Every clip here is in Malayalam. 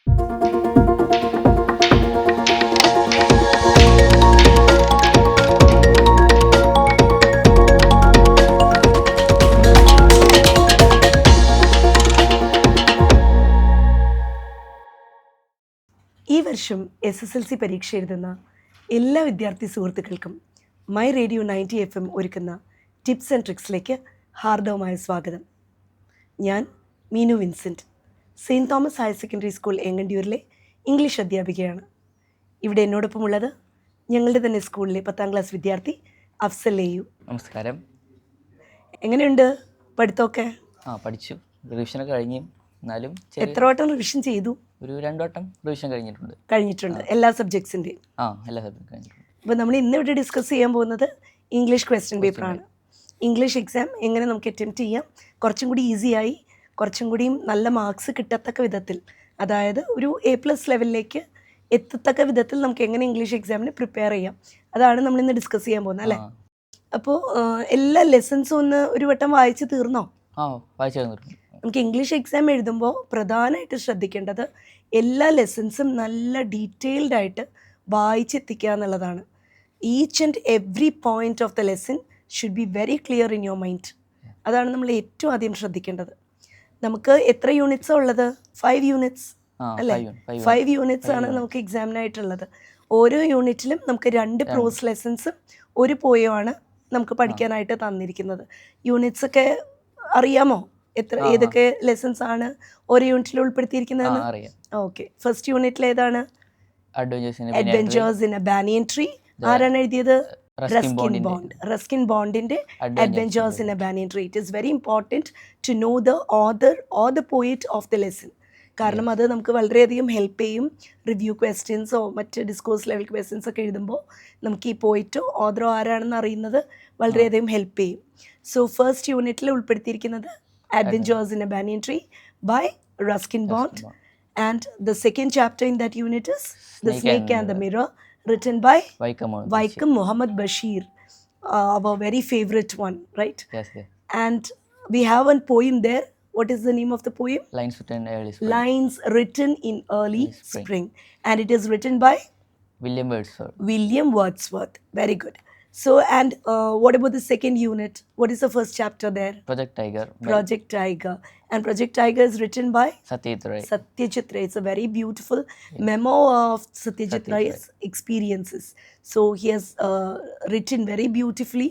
ഈ വർഷം SSLC പരീക്ഷ എഴുതുന്ന എല്ലാ വിദ്യാർത്ഥി സുഹൃത്തുക്കൾക്കും മൈ റേഡിയോ 90 FM ഒരുക്കുന്ന ടിപ്സ് ആൻഡ് ട്രിക്സിലേക്ക് ഹാർദവമായ സ്വാഗതം. ഞാൻ Meenu Vincent, Saint Thomas higher secondary school എങ്ങണ്ടിയൂരിലെ ഇംഗ്ലീഷ് അധ്യാപികയാണ്. ഇവിടെ എന്നോടൊപ്പമുള്ളത് ഞങ്ങളുടെ തന്നെ സ്കൂളിലെ 10ാം ക്ലാസ് വിദ്യാർത്ഥി അഫ്സൽ ലേയു. നമസ്കാരം. എങ്ങനെയുണ്ട് പഠിത്തമൊക്കെ? പഠിച്ചു. റിവിഷനൊക്കെ കഴിഞ്ഞു. എന്നാലും എത്ര വട്ടം റിവിഷൻ ചെയ്തു? ഒരു 2 വട്ടം റിവിഷൻ കഴിഞ്ഞിട്ടുണ്ട് എല്ലാ സബ്ജക്ട്സിൻ്റെയും? എല്ലാ സബ്ജക്റ്റും കഴിഞ്ഞിട്ടുണ്ട്. അപ്പോൾ നമ്മൾ ഇന്നിവിടെ ഡിസ്കസ് ചെയ്യാൻ പോകുന്നത് ഇംഗ്ലീഷ് ക്വസ്റ്റ്യൻ പേപ്പറാണ്. ഇംഗ്ലീഷ് എക്സാം എങ്ങനെ നമുക്ക് അറ്റംപ്റ്റ് ചെയ്യാം, കുറച്ചും കൂടി ഈസിയായി, കുറച്ചും കൂടിയും നല്ല മാർക്സ് കിട്ടത്തക്ക വിധത്തിൽ, അതായത് ഒരു A+ ലെവലിലേക്ക് എത്തത്തക്ക വിധത്തിൽ നമുക്ക് എങ്ങനെ ഇംഗ്ലീഷ് എക്സാമിന് പ്രിപ്പയർ ചെയ്യാം, അതാണ് നമ്മളിന്ന് ഡിസ്കസ് ചെയ്യാൻ പോകുന്നത് അല്ലേ? അപ്പോൾ എല്ലാ ലെസൺസും ഒന്ന് ഒരു വട്ടം വായിച്ച് തീർന്നോ? വായിച്ചു തീർന്നു. നമുക്ക് ഇംഗ്ലീഷ് എക്സാം എഴുതുമ്പോൾ പ്രധാനമായിട്ട് ശ്രദ്ധിക്കേണ്ടത് എല്ലാ ലെസൺസും നല്ല ഡീറ്റെയിൽഡ് ആയിട്ട് വായിച്ചെത്തിക്കുക എന്നുള്ളതാണ്. Each and every point of the lesson should be very clear in your mind. അതാണ് നമ്മൾ ഏറ്റവും ആദ്യം ശ്രദ്ധിക്കേണ്ടത്. നമുക്ക് എത്ര യൂണിറ്റ്സാണ് ഉള്ളത്? 5 യൂണിറ്റ്സ് അല്ലേ? 5 യൂണിറ്റ്സ് ആണ് നമുക്ക് എക്സാമിനായിട്ടുള്ളത്. ഓരോ യൂണിറ്റിലും നമുക്ക് 2 പ്രോസ് ലെസൺസും ഒരു പോയമാണ് നമുക്ക് പഠിക്കാനായിട്ട് തന്നിരിക്കുന്നത്. യൂണിറ്റ്സ് ഒക്കെ അറിയാമോ? ഏതൊക്കെ ലെസൺസ് ആണ് ഓരോ യൂണിറ്റിൽ ഉൾപ്പെടുത്തിയിരിക്കുന്നതെന്ന്? ഓക്കെ, ഫസ്റ്റ് യൂണിറ്റിൽ ഏതാണ്? Adventures in a banyan tree. ആരാണ് എഴുതിയത്? റസ്കിൻ ബോണ്ടിന്റെ adventures in a banyan tree. It is very important to know the author or the poet of the lesson. കാരണം അത് നമുക്ക് വളരെയധികം ഹെൽപ്പ് ചെയ്യും. റിവ്യൂ ക്വസ്റ്റ്യൻസോ മറ്റ് ഡിസ്കോഴ്സ് ലെവൽ ക്വസ്റ്റ്യൻസ് ഒക്കെ എഴുതുമ്പോൾ നമുക്ക് ഈ പോയിറ്റോ ഓതറോ ആരാണെന്ന് അറിയുന്നത് വളരെയധികം ഹെൽപ്പ് ചെയ്യും. സോ ഫസ്റ്റ് യൂണിറ്റിൽ ഉൾപ്പെടുത്തിയിരിക്കുന്നത് Adventures in a Banyan Tree by Ruskin Bond. And the second chapter in that unit is The Snake and the Mirror, written by Vaikom Muhammad Bashir, our very favorite one, right? Yes. And we have one poem there. What is the name of the poem? Lines Written in Early Spring. Lines Written in Early Spring. And it is written by William Wordsworth. Very good. So, and what about the second unit? What is the first chapter there? Project Tiger. And Project Tiger is written by Satyajit Ray. It's a very beautiful memo of Satyajit Ray's experiences. So he has written very beautifully.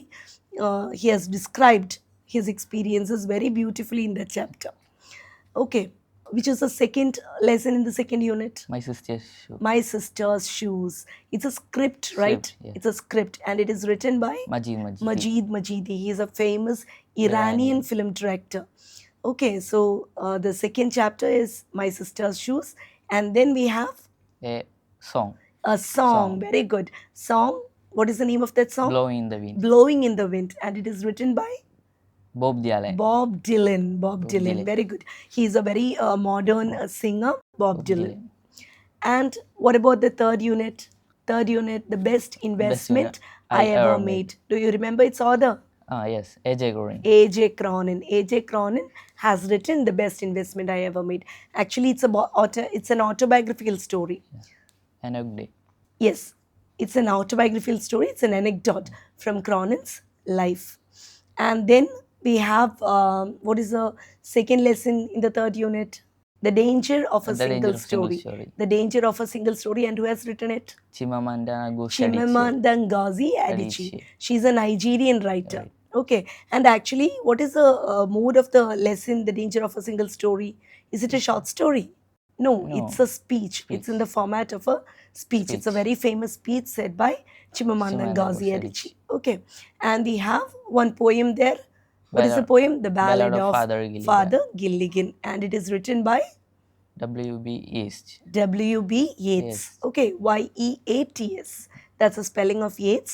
He has described his experiences very beautifully in that chapter. Okay. Which is the second lesson in the second unit? My Sister's Shoes. It's a script, right? Yes. It's a script, and it is written by Majid Majidi. He is a famous Iranian film director. Okay, so the second chapter is My Sister's Shoes, and then we have a song. Very good. Song. What is the name of that song? Blowing in the Wind, and it is written by Bob Dylan. Very good. He is a very modern singer, Bob Dylan. And what about the third unit? The best investment I ever made. Do you remember its author? Yes, A.J. Cronin. A.J. Cronin has written The Best Investment I Ever Made. Actually, it's an autobiographical story. Yes, it's an autobiographical story. It's an anecdote from Cronin's life. And then we have, what is the second lesson in the third unit? The danger of a single story. The danger of a single story. And who has written it? Chimamanda Ngozi Adichie. She's a Nigerian writer. Right. Okay. And actually, what is the mood of the lesson, The Danger of a Single Story? Is it a short story? No, it's a speech. It's in the format of a speech. It's a very famous speech said by Chimamanda Ngozi Adichie. Okay. And we have one poem there. What is the poem? The Ballad of Father Gilligan. And it is written by W.B. Yeats. Okay, Y-E-A-T-S. That's the spelling of Yeats.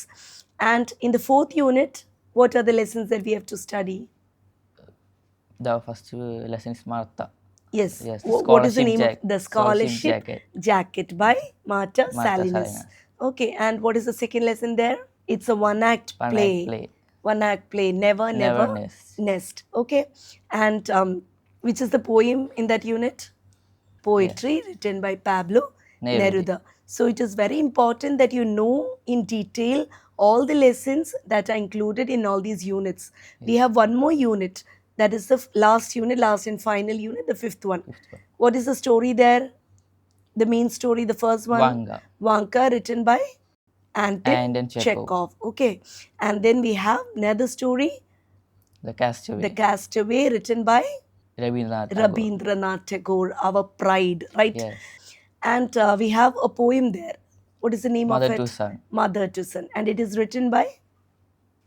And in the fourth unit, what are the lessons that we have to study? The first lesson is Martha. Yes. What is the name of the Scholarship Jacket by Martha Salinas. Okay, and what is the second lesson there? It's a one-act play. One-act play. Never Nest. Okay, and which is the poem in that unit? poetry written by Pablo Neruda. So it is very important that you know in detail all the lessons that are included in all these units. We have one more unit, that is the last unit, last and final unit, the fifth one. What is the story there? The main story, the first one, Vanka, written by Anton Chekhov. Okay, and then we have another story, The Castaway, written by Rabindranath Tagore, our pride, right? Yes. And we have a poem there. What is the name Mother of it? to Son. Mother to Son. And it is written by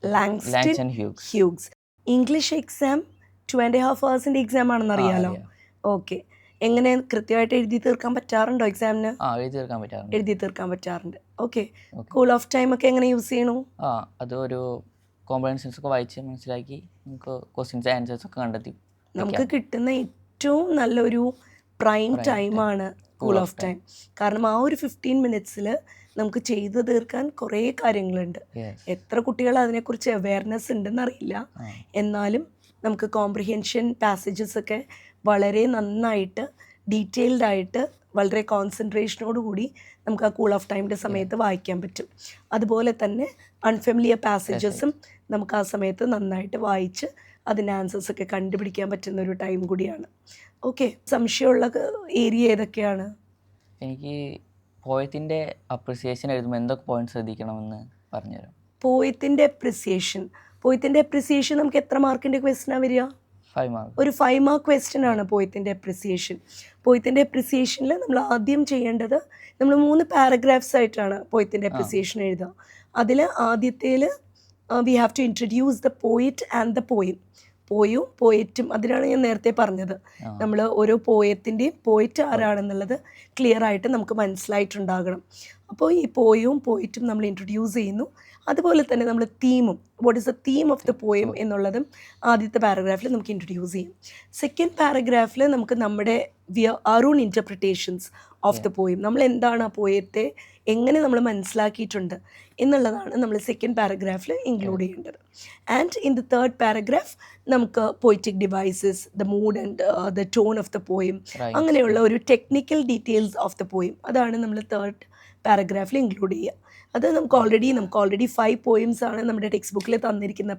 Langston Hughes. English exam 2.5 hours exam ആണെന്ന് അറിയാലോ. ഓക്കെ, എങ്ങനെ കൃത്യമായിട്ട് എഴുതി തീർക്കാൻ പറ്റാറുണ്ടോ എക്സാമിന്? എഴുതി തീർക്കാൻ പറ്റാറുണ്ട്. ഓക്കെ, കൂൾ ഓഫ് ടൈം ഒക്കെ എങ്ങനെ യൂസ് ചെയ്യണു? അത് ഒരു കോംപ്രഹെൻഷൻസ് ഒക്കെ വായിച്ച് മനസ്സിലാക്കി നമുക്ക് ക്വസ്റ്റ്യൻസ് ആൻസേഴ്സ് ഒക്കെ കണ്ടെത്തി നമുക്ക് കിട്ടുന്ന ഏറ്റവും നല്ലൊരു പ്രൈം ടൈമാണ് കൂൾ ഓഫ് ടൈം. കാരണം ആ ഒരു 15 മിനിറ്റ്സിൽ നമുക്ക് ചെയ്തു തീർക്കാൻ കുറേ കാര്യങ്ങളുണ്ട്. എത്ര കുട്ടികൾ അതിനെക്കുറിച്ച് അവയർനെസ് ഉണ്ടെന്നറിയില്ല, എന്നാലും നമുക്ക് കോംപ്രിഹെൻഷൻ പാസേജസ് ഒക്കെ വളരെ നന്നായിട്ട് ഡീറ്റെയിൽഡ് ആയിട്ട് വളരെ കോൺസെൻട്രേഷനോടുകൂടി നമുക്ക് ആ കൂൾ ഓഫ് ടൈമിൻ്റെ സമയത്ത് വായിക്കാൻ പറ്റും. അതുപോലെ തന്നെ അൺഫെമിലിയർ പാസേജസും നമുക്ക് ആ സമയത്ത് നന്നായിട്ട് വായിച്ച് അതിൻ്റെ ആൻസേഴ്സൊക്കെ കണ്ടുപിടിക്കാൻ പറ്റുന്ന ഒരു ടൈം കൂടിയാണ്. ഓക്കെ, സംശയമുള്ള ഏരിയ ഏതൊക്കെയാണ്? എനിക്ക് പോയത്തിൻ്റെ അപ്രിസിയേഷൻ എഴുതുമ്പോൾ എന്തൊക്കെ പോയിന്റ് ശ്രദ്ധിക്കണമെന്ന് പറഞ്ഞുതരാം. പോയത്തിൻ്റെ അപ്രിസിയേഷൻ നമുക്ക് എത്ര മാർക്കിൻ്റെ ക്വസ്റ്റ്യനാണ് വരിക? 5 മാർക്ക്. ഒരു 5 മാർക്ക് ക്വസ്റ്റ്യൻ ആണ് പോയത്തിൻ്റെ അപ്രിസിയേഷനിൽ നമ്മൾ ആദ്യം ചെയ്യേണ്ടത്, നമ്മൾ 3 പാരഗ്രാഫ്സ് ആയിട്ടാണ് പോയത്തിൻ്റെ അപ്രിസിയേഷൻ എഴുതുക. അതിൽ ആദ്യത്തേൽ we have to introduce the poet and the poem. പോയറ്റും അതിനാണ് ഞാൻ നേരത്തെ പറഞ്ഞത്, നമ്മൾ ഓരോ പോയത്തിൻ്റെയും പോയിറ്റ് ആരാണെന്നുള്ളത് ക്ലിയർ ആയിട്ട് നമുക്ക് മനസ്സിലായിട്ടുണ്ടാകണം. അപ്പോൾ ഈ പോയറ്റും നമ്മൾ ഇൻട്രൊഡ്യൂസ് ചെയ്യുന്നു. അതുപോലെ തന്നെ നമ്മൾ തീമും, what is the theme of the poem എന്നുള്ളതും ആദ്യത്തെ പാരഗ്രാഫിൽ നമുക്ക് ഇൻട്രൊഡ്യൂസ് ചെയ്യും. സെക്കൻഡ് പാരഗ്രാഫിൽ നമുക്ക് നമ്മുടെ our own interpretations of the poem, നമ്മൾ എന്താണ് ആ പോയത്തെ എങ്ങനെ നമ്മൾ മനസ്സിലാക്കിയിട്ടുണ്ട് എന്നുള്ളതാണ് നമ്മൾ സെക്കൻഡ് പാരഗ്രാഫിൽ ഇൻക്ലൂഡ് ചെയ്യേണ്ടത്. And in the third paragraph നമുക്ക് poetic devices, the mood and the tone of the poem, അങ്ങനെയുള്ള ഒരു technical details of the poem, അതാണ് നമ്മൾ തേർഡ് പാരഗ്രാഫിൽ ഇൻക്ലൂഡ് ചെയ്യുക. അത് നമുക്ക് ഓൾറെഡി 5 പോയിംസ് ആണ് നമ്മുടെ ടെക്സ്റ്റ് ബുക്കിൽ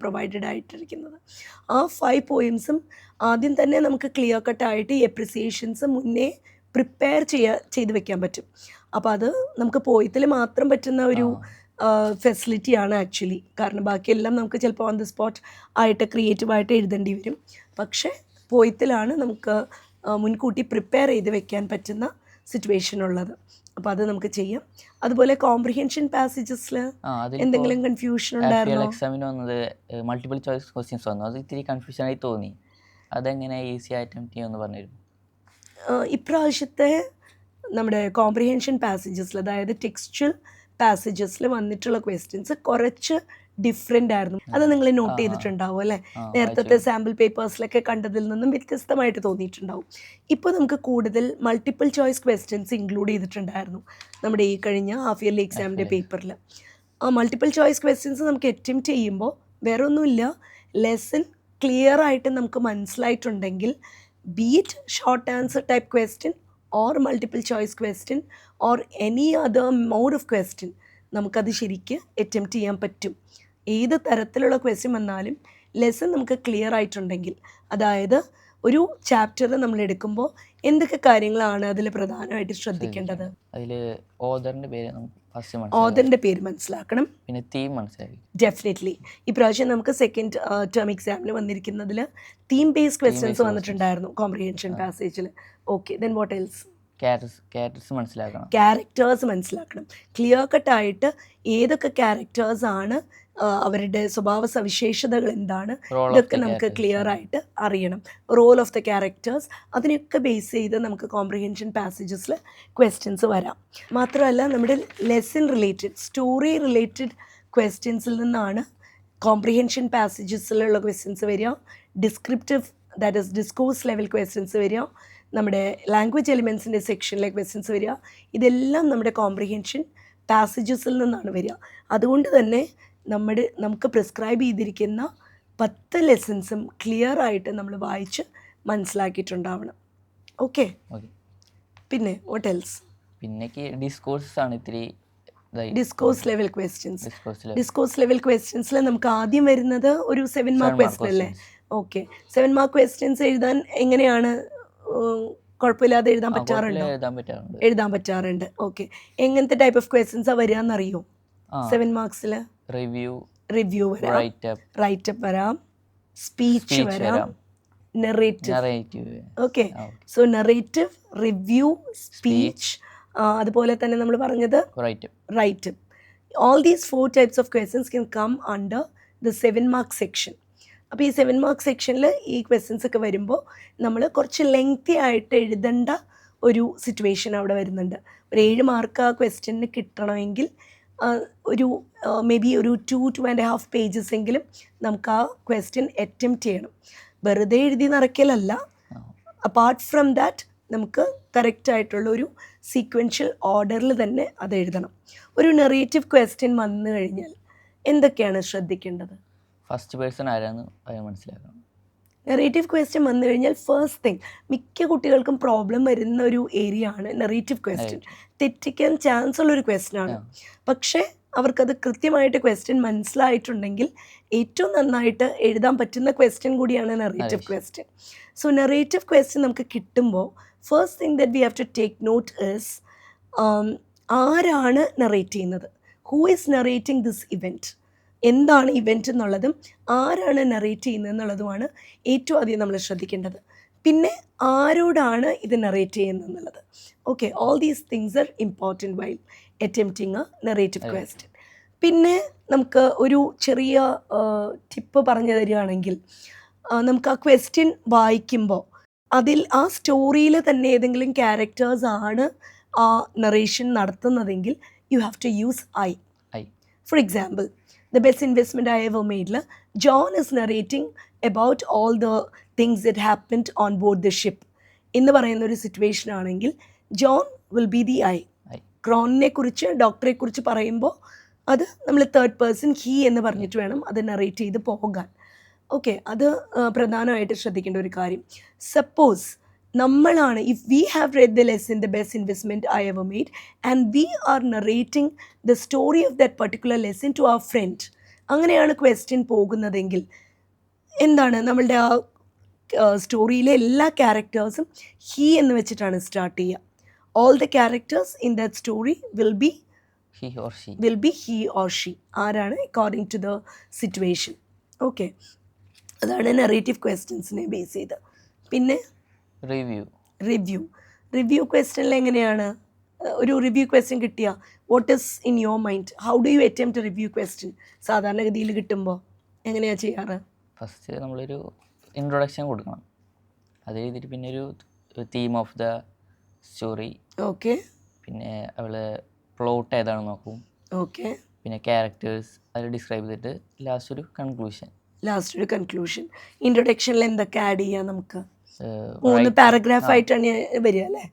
പ്രൊവൈഡഡ് ആയിട്ടിരിക്കുന്നത്. ആ 5 പോയിംസും ആദ്യം തന്നെ നമുക്ക് ക്ലിയർ കട്ടായിട്ട് ഈ അപ്രിസിയേഷൻസ് മുന്നേ പ്രിപ്പയർ ചെയ്ത് വെക്കാൻ പറ്റും. അപ്പോൾ അത് നമുക്ക് പോയത്തിൽ മാത്രം പറ്റുന്ന ഒരു ഫെസിലിറ്റിയാണ് ആക്ച്വലി. കാരണം ബാക്കിയെല്ലാം നമുക്ക് ചിലപ്പോൾ ഓൺ ദി സ്പോട്ട് ആയിട്ട് ക്രിയേറ്റീവായിട്ട് എഴുതേണ്ടി വരും. പക്ഷേ പോയത്തിലാണ് നമുക്ക് മുൻകൂട്ടി പ്രിപ്പയർ ചെയ്ത് വെക്കാൻ പറ്റുന്ന സിറ്റുവേഷൻ ഉള്ളത്. അപ്പോൾ അത് നമുക്ക് ചെയ്യാം. അതുപോലെ കോംപ്രിഹെൻഷൻ പാസേജസിൽ എന്തെങ്കിലും കൺഫ്യൂഷൻ ഉണ്ടായിരുന്നോ? എക്സാമിന് വന്നത് മൾട്ടിപ്പിൾ ചോയ്സ് ക്വസ്റ്റ്യൻസ് വന്നു, അത് ഇത്തിരി കൺഫ്യൂഷനായി തോന്നി. അതെങ്ങനെ ഈസി ആയിട്ട് ചെയ്യാമെന്ന് പറഞ്ഞിരുന്നു. ഇപ്രാവശ്യത്തെ നമ്മുടെ കോംപ്രിഹെൻഷൻ പാസേജസിൽ, അതായത് ടെക്സ്ച്വൽ പാസേജസിൽ വന്നിട്ടുള്ള ക്വസ്റ്റ്യൻസ് കുറച്ച് ഡിഫറെൻ്റ് ആയിരുന്നു. അത് നിങ്ങൾ നോട്ട് ചെയ്തിട്ടുണ്ടാവും അല്ലേ? നേരത്തെ സാമ്പിൾ പേപ്പേഴ്സിലൊക്കെ കണ്ടതിൽ നിന്നും വ്യത്യസ്തമായിട്ട് തോന്നിയിട്ടുണ്ടാവും. ഇപ്പോൾ നമുക്ക് കൂടുതൽ മൾട്ടിപ്പിൾ ചോയ്സ് ക്വസ്റ്റ്യൻസ് ഇൻക്ലൂഡ് ചെയ്തിട്ടുണ്ടായിരുന്നു നമ്മുടെ ഈ കഴിഞ്ഞ ഹാഫ് ഇയർലി എക്സാമിൻ്റെ പേപ്പറിൽ. ആ മൾട്ടിപ്പിൾ ചോയ്സ് ക്വസ്റ്റ്യൻസ് നമുക്ക് അറ്റംപ്റ്റ് ചെയ്യുമ്പോൾ വേറെ ഒന്നുമില്ല, ലെസൺ ക്ലിയർ ആയിട്ട് നമുക്ക് മനസ്സിലായിട്ടുണ്ടെങ്കിൽ, be it short answer type question or multiple choice question or any other mode of question, നമുക്കത് ശരിക്ക് അറ്റംപ്റ്റ് ചെയ്യാൻ പറ്റും. ഏത് തരത്തിലുള്ള ക്വസ്റ്റ്യൻ വന്നാലും ലെസൺ നമുക്ക് ക്ലിയർ ആയിട്ടുണ്ടെങ്കിൽ, അതായത് ഒരു ചാപ്റ്റർ നമ്മൾ എടുക്കുമ്പോൾ എന്തൊക്കെ കാര്യങ്ങളാണ് അതിൽ പ്രധാനമായിട്ട് ശ്രദ്ധിക്കേണ്ടത്? അതിൽ ഓഥറിൻ്റെ പേര് മനസ്സിലാക്കണം, പിന്നെ തീം മനസ്സിലാക്കി. ഡെഫിനറ്റ്ലി ഇപ്രാവശ്യം നമുക്ക് സെക്കൻഡ് ടേം എക്സാമിൽ വന്നിരിക്കുന്നതിൽ തീം ബേസ്ഡ് ക്വസ്റ്റ്യൻസ് വന്നിട്ടുണ്ടായിരുന്നു കോംപ്രിഹെൻഷൻ പാസേജിൽ. Okay, then what else? Characters മനസ്സിലാക്കണം. ക്ലിയർ കട്ടായിട്ട് ഏതൊക്കെ ക്യാരക്ടേഴ്സ് ആണ്, അവരുടെ സ്വഭാവ സവിശേഷതകൾ എന്താണ്, ഇതൊക്കെ നമുക്ക് ക്ലിയർ ആയിട്ട് അറിയണം. റോൾ ഓഫ് ദ ക്യാരക്ടേഴ്സ്, അതിനൊക്കെ ബേസ് ചെയ്ത് നമുക്ക് കോംപ്രിഹെൻഷൻ പാസേജസിൽ ക്വസ്റ്റ്യൻസ് വരാം. മാത്രമല്ല നമ്മുടെ ലെസൺ റിലേറ്റഡ്, സ്റ്റോറി റിലേറ്റഡ് ക്വസ്റ്റ്യൻസിൽ നിന്നാണ് കോംപ്രിഹെൻഷൻ പാസേജസിലുള്ള ക്വസ്റ്റ്യൻസ് വരിക. Descriptive, that is discourse level questions വരിക. നമ്മുടെ ലാംഗ്വേജ് എലിമെൻസിൻ്റെ സെക്ഷനിലെ ക്വസ്റ്റ്യൻസ് വരിക. ഇതെല്ലാം നമ്മുടെ കോംപ്രിഹെൻഷൻ പാസേജസിൽ നിന്നാണ് വരിക. അതുകൊണ്ട് തന്നെ നമുക്ക് പ്രിസ്ക്രൈബ് ചെയ്തിരിക്കുന്ന 10 ലെസൺസും ക്ലിയർ ആയിട്ട് നമ്മൾ വായിച്ച് മനസ്സിലാക്കിയിട്ടുണ്ടാവണം. ഓക്കെ, പിന്നെ വാട്ട് എൽസ്? പിന്നെ ഡിസ്കോഴ്സസ് ആണ് ഇത്തിരി ഡിസ്കോഴ്സ് ലെവൽ ക്വസ്റ്റ്യൻസ്. ഡിസ്കോഴ്സിൽ ഡിസ്കോഴ്സ് ലെവൽ ക്വസ്റ്റ്യൻസിൽ നമുക്ക് ആദ്യം വരുന്നത് ഒരു 7 മാർക്ക് ക്വസ്റ്റ്യൻ അല്ലേ? ഓക്കെ, 7 മാർക്ക് ക്വസ്റ്റ്യൻസ് എഴുതാൻ എങ്ങനെയാണ്? കുഴപ്പമില്ലാതെ എഴുതാൻ പറ്റാറുണ്ടോ? എഴുതാൻ പറ്റാറുണ്ട്. ഓക്കെ, എങ്ങനത്തെ ടൈപ്പ് ഓഫ് ക്വസ്റ്റ്യൻസാണ് വരിക എന്നറിയോ? 7 മാർക്സിൽ റിവ്യൂ വരാം, റൈറ്റപ്പ് വരാം, സ്പീച്ച് വരാം, narrative. Okay, so narrative, review, speech, അതുപോലെ തന്നെ നമ്മൾ പറഞ്ഞത് writeup. All these 4 types of questions can come under the 7 mark section. അപ്പോൾ ഈ 7 മാർക്ക് സെക്ഷനിൽ ഈ ക്വസ്റ്റ്യൻസ് ഒക്കെ വരുമ്പോൾ നമ്മൾ കുറച്ച് ലെങ്തി ആയിട്ട് എഴുതേണ്ട ഒരു സിറ്റുവേഷൻ അവിടെ വരുന്നുണ്ട്. ഒരു 7 മാർക്ക് ആ ക്വസ്റ്റ്യന് കിട്ടണമെങ്കിൽ ഒരു മേ ബി ഒരു 2.5 പേജസ് എങ്കിലും നമുക്ക് ആ ക്വസ്റ്റ്യൻ അറ്റംപ്റ്റ് ചെയ്യണം. വെറുതെ എഴുതി നിറയ്ക്കലല്ല. അപ്പാർട്ട് ഫ്രം ദാറ്റ് നമുക്ക് കറക്റ്റായിട്ടുള്ള ഒരു സീക്വൻഷ്യൽ ഓർഡറിൽ തന്നെ അത് എഴുതണം. ഒരു നെറേറ്റീവ് ക്വസ്റ്റ്യൻ വന്നു കഴിഞ്ഞാൽ എന്തൊക്കെയാണ് ശ്രദ്ധിക്കേണ്ടത്? ഫസ്റ്റ് പേഴ്സൺ ആരാന്ന് മനസ്സിലാക്കണം. നെറേറ്റീവ് ക്വസ്റ്റ്യൻ വന്നു കഴിഞ്ഞാൽ ഫസ്റ്റ് തിങ്, മിക്ക കുട്ടികൾക്കും പ്രോബ്ലം വരുന്ന ഒരു ഏരിയ ആണ് നെറേറ്റീവ് ക്വസ്റ്റ്യൻ. തെറ്റിക്കാൻ ചാൻസ് ഉള്ളൊരു ക്വസ്റ്റ്യൻ ആണ്. പക്ഷേ അവർക്കത് കൃത്യമായിട്ട് ക്വസ്റ്റ്യൻ മനസ്സിലായിട്ടുണ്ടെങ്കിൽ ഏറ്റവും നന്നായിട്ട് എഴുതാൻ പറ്റുന്ന ക്വസ്റ്റ്യൻ കൂടിയാണ് narrative question. So narrative question നമുക്ക് കിട്ടുമ്പോൾ first thing that we have to take note is ആരാണ് നെറേറ്റ് ചെയ്യുന്നത്? Who is narrating this event? എന്താണ് ഇവൻറ്റ് എന്നുള്ളതും ആരാണ് നെറേറ്റ് ചെയ്യുന്നത് എന്നുള്ളതുമാണ് ഏറ്റവും അധികം നമ്മൾ ശ്രദ്ധിക്കേണ്ടത്. പിന്നെ ആരോടാണ് ഇത് നെറേറ്റ് ചെയ്യുന്നത് എന്നുള്ളത്. Okay, all these things are important while attempting a narrative question. പിന്നെ നമുക്ക് ഒരു ചെറിയ ടിപ്പ് പറഞ്ഞു തരികയാണെങ്കിൽ, നമുക്ക് ആ ക്വസ്റ്റ്യൻ വായിക്കുമ്പോൾ അതിൽ ആ സ്റ്റോറിയിൽ തന്നെ ഏതെങ്കിലും ക്യാരക്ടേഴ്സ് ആണ് ആ നറേഷൻ നടത്തുന്നതെങ്കിൽ you have to use I. For example, The Best Investment I Ever Made, John is narrating about all the things that happened on board the ship. എന്ന് പറയുന്ന ഒരു സിറ്റുവേഷൻ ആണെങ്കിൽ John will be the I. ക്രോണിനെ കുറിച്ച്, ഡോക്ടറെ കുറിച്ച് പറയുമ്പോൾ അത് നമ്മൾ തേർഡ് പേഴ്സൺ ഹീ എന്ന് പറഞ്ഞിട്ട് വേണം അത് നറേറ്റ് ചെയ്ത് പോകാൻ. ഓക്കെ, അത് പ്രധാനമായിട്ട് ശ്രദ്ധിക്കേണ്ട ഒരു കാര്യം. സപ്പോസ് നമ്മളാണ്, if we have read the lesson the best investment I ever made and we are narrating the story of that particular lesson to our friend, അങ്ങനെയാണ് ക്വസ്റ്റ്യൻ പോകുന്നതെങ്കിൽ എന്താണ്, നമ്മളുടെ ആ സ്റ്റോറിയിലെ എല്ലാ ക്യാരക്ടേഴ്സും ഹീ എന്ന് വെച്ചിട്ടാണ് സ്റ്റാർട്ട് ചെയ്യുക. All the characters in that story will be he or she. ആരാണ് according to the situation. Okay, അതാണ് നെറേറ്റീവ് ക്വസ്റ്റ്യൻസിനെ ബേസ് ചെയ്ത്. പിന്നെ റിവ്യൂ ക്വസ്റ്റ്യനിൽ എങ്ങനെയാണ്? ഒരു റിവ്യൂ ക്വസ്റ്റ്യൻ കിട്ടിയ what is in your mind? How do you attempt review question? സാധാരണഗതിയിൽ കിട്ടുമ്പോൾ എങ്ങനെയാണ് ചെയ്യാറ്? ഫസ്റ്റ് നമ്മളൊരു ഇൻട്രൊഡക്ഷൻ കൊടുക്കണം. അത് എഴുതിയിട്ട് പിന്നെ ഒരു theme of the story. Okay, പിന്നെ അവള് പ്ലോട്ട് ഏതാണെന്ന് നോക്കും. ഓക്കെ, പിന്നെ ക്യാരക്ടേഴ്സ് അത് ഡിസ്ക്രൈബ് ചെയ്തിട്ട് ലാസ്റ്റ് ഒരു കൺക്ലൂഷൻ. ഇൻട്രൊഡക്ഷനിൽ എന്തൊക്കെ ആഡ് ചെയ്യാം? നമുക്ക് 3 പാരഗ്രാഫ് ആയിട്ടാണ് വരിക അല്ലേ?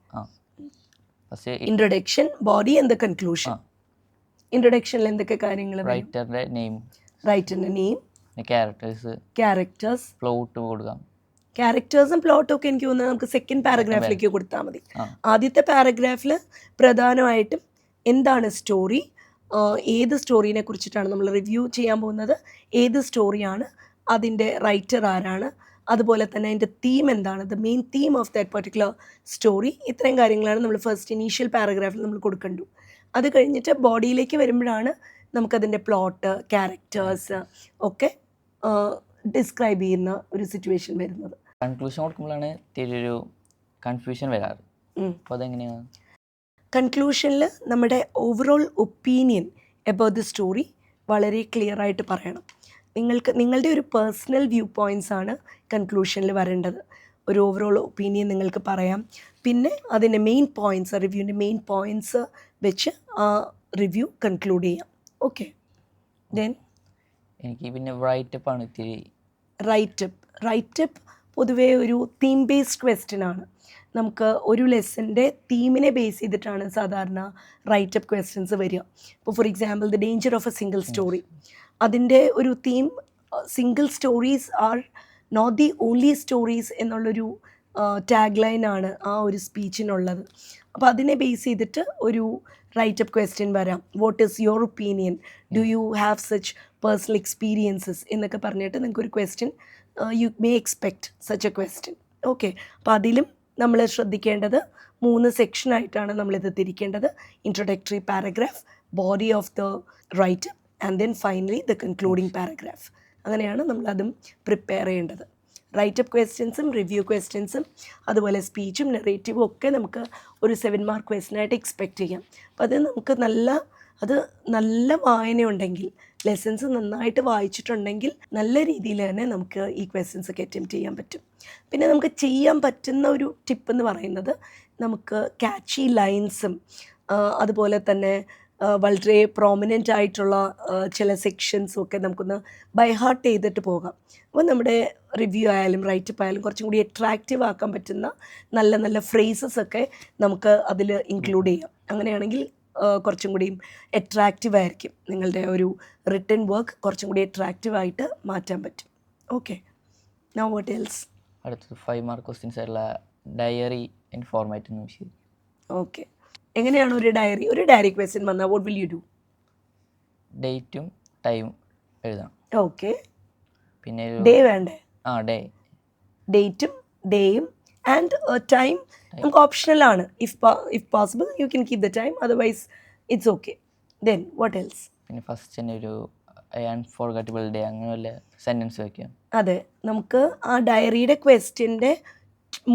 Introduction, body and the conclusion. ഇൻട്രൊഡക്ഷനിൽ എന്തൊക്കെ കാര്യങ്ങൾ? റൈറ്ററിന്റെ നെയിം, ക്യാരക്ടേഴ്സ്, പ്ലോട്ട് കൊടുക്കാം. ക്യാരക്ടേഴ്സും പ്ലോട്ടും ഒക്കെ എനിക്ക് തോന്നുന്നത് നമുക്ക് സെക്കൻഡ് പാരഗ്രാഫിലേക്ക് കൊടുത്താൽ മതി. ആദ്യത്തെ പാരഗ്രാഫിൽ പ്രധാനമായിട്ടും എന്താണ് സ്റ്റോറി, ഏത് സ്റ്റോറീനെ കുറിച്ചിട്ടാണ് നമ്മൾ റിവ്യൂ ചെയ്യാൻ പോകുന്നത്, ഏത് സ്റ്റോറിയാണ്, അതിൻ്റെ റൈറ്റർ ആരാണ്, അതുപോലെ തന്നെ അതിൻ്റെ തീം എന്താണ്, the main theme of that particular story. ഇത്രയും കാര്യങ്ങളാണ് നമ്മൾ ഫസ്റ്റ് ഇനീഷ്യൽ പാരഗ്രാഫിൽ നമ്മൾ കൊടുക്കേണ്ടു. അത് കഴിഞ്ഞിട്ട് ബോഡിയിലേക്ക് വരുമ്പോഴാണ് നമുക്കതിൻ്റെ പ്ലോട്ട്, ക്യാരക്ടേഴ്സ് ഒക്കെ ഡിസ്ക്രൈബ് ചെയ്യുന്ന ഒരു സിറ്റുവേഷൻ വരുന്നത്. കൺക്ലൂഷൻ കൊടുക്കുമ്പോഴാണ് ഒരു കൺഫ്യൂഷൻ വരാറ്. അപ്പോൾ അതെങ്ങനെയാണ്? കൺക്ലൂഷനിൽ നമ്മുടെ overall opinion about the story വളരെ ക്ലിയർ ആയിട്ട് പറയണം. നിങ്ങളുടെ ഒരു പേഴ്സണൽ വ്യൂ പോയിൻറ്റ്സ് ആണ് കൺക്ലൂഷനിൽ വരേണ്ടത്. ഒരു ഓവറോൾ ഒപ്പീനിയൻ നിങ്ങൾക്ക് പറയാം. പിന്നെ അതിൻ്റെ മെയിൻ പോയിൻറ്റ്സ്, റിവ്യൂവിൻ്റെ മെയിൻ പോയിൻറ്റ്സ് വെച്ച് ആ റിവ്യൂ കൺക്ലൂഡ് ചെയ്യാം. ഓക്കെ, ദെൻ എനിക്ക് പിന്നെ റൈറ്റപ്പാണ് ഇത്തിരി. റൈറ്റപ്പ് പൊതുവേ ഒരു തീം ബേസ്ഡ് ക്വസ്റ്റ്യൻ ആണ്. നമുക്ക് ഒരു ലെസൻ്റെ തീമിനെ ബേസ് ചെയ്തിട്ടാണ് സാധാരണ റൈറ്റപ്പ് ക്വസ്റ്റ്യൻസ് വരിക. ഇപ്പോൾ for example the danger of a single story, അതിൻ്റെ ഒരു theme single stories are not the only stories എന്നുള്ളൊരു ടാഗ് ലൈനാണ് ആ ഒരു സ്പീച്ചിനുള്ളത്. അപ്പോൾ അതിനെ ബേസ് ചെയ്തിട്ട് ഒരു റൈറ്റപ്പ് ക്വസ്റ്റ്യൻ വരാം. What is your opinion, do you have such personal experiences എന്നൊക്കെ പറഞ്ഞിട്ട് നിങ്ങൾക്കൊരു question you may expect such a question. Okay, അപ്പോൾ അതിലും നമ്മൾ ശ്രദ്ധിക്കേണ്ടത് 3 സെക്ഷനായിട്ടാണ് നമ്മളിത് തിരിക്കേണ്ടത്. Introductory paragraph, body of the writeup and then finally the concluding paragraph. അങ്ങനെയാണ് നമ്മളതും പ്രിപ്പയർ ചെയ്യേണ്ടത്. റൈറ്റപ്പ് ക്വസ്റ്റ്യൻസും റിവ്യൂ ക്വസ്റ്റ്യൻസും അതുപോലെ സ്പീച്ചും നെറേറ്റീവും ഒക്കെ നമുക്ക് ഒരു 7 മാർക്ക് ക്വസ്റ്റ്യനായിട്ട് എക്സ്പെക്റ്റ് ചെയ്യാം. അപ്പോൾ അത് നമുക്ക് നല്ല വായനയുണ്ടെങ്കിൽ, ലെസൺസ് നന്നായിട്ട് വായിച്ചിട്ടുണ്ടെങ്കിൽ നല്ല രീതിയിൽ തന്നെ നമുക്ക് ഈ ക്വസ്റ്റ്യൻസ് ഒക്കെ അറ്റംപ്റ്റ് ചെയ്യാൻ പറ്റും. പിന്നെ നമുക്ക് ചെയ്യാൻ പറ്റുന്ന ഒരു ടിപ്പ് എന്ന് പറയുന്നത്, നമുക്ക് ക്യാച്ചി ലൈൻസും അതുപോലെ തന്നെ വളരെ പ്രോമിനൻ്റ് ആയിട്ടുള്ള ചില സെക്ഷൻസും ഒക്കെ നമുക്കൊന്ന് ബൈ ഹാർട്ട് ചെയ്തിട്ട് പോകാം. അപ്പോൾ നമ്മുടെ റിവ്യൂ ആയാലും റൈറ്റപ്പ് ആയാലും കുറച്ചും കൂടി അട്രാക്റ്റീവ് ആക്കാൻ പറ്റുന്ന നല്ല നല്ല ഫ്രേസസ് ഒക്കെ നമുക്ക് അതിൽ ഇൻക്ലൂഡ് ചെയ്യാം. അങ്ങനെയാണെങ്കിൽ കുറച്ചും കൂടിയും അട്രാക്റ്റീവ് ആയിരിക്കും. നിങ്ങളുടെ ഒരു റിട്ടൺ വർക്ക് കുറച്ചും കൂടി അട്രാക്റ്റീവായിട്ട് മാറ്റാൻ പറ്റും. Okay, now what else? അടുത്തത് 5 മാർക്ക് ക്വസ്റ്റ്യൻസ് ആയിട്ടുള്ള ഡയറി ഇൻ ഫോർമാറ്റ് എന്ന് വിഷയം. ഓക്കെ, എങ്ങനെയാണ് ഒരു ഡയറി ക്വസ്റ്റ്യൻ വന്നാൽ വാട്ട് വിൽ യു ഡു? ഡേറ്റും ടൈമും എഴുതാം. ഓക്കെ, പിന്നെ ഡേ വേണ്ടേ? ഡേറ്റും ഡേയും ആൻഡ് ടൈം നമുക്ക് ഓപ്ഷണലാണ്. If possible you can keep the time, otherwise it's okay. Then what else? പിന്നെ ഫസ്റ്റ് തന്നെ ഒരു അൺഫോർഗറ്റബിൾ ഡേ അങ്ങനെ വല്ല സെൻറ്റൻസ് വയ്ക്കാം. അതെ, നമുക്ക് ആ ഡയറിയുടെ ക്വസ്റ്റ്യൻ്റെ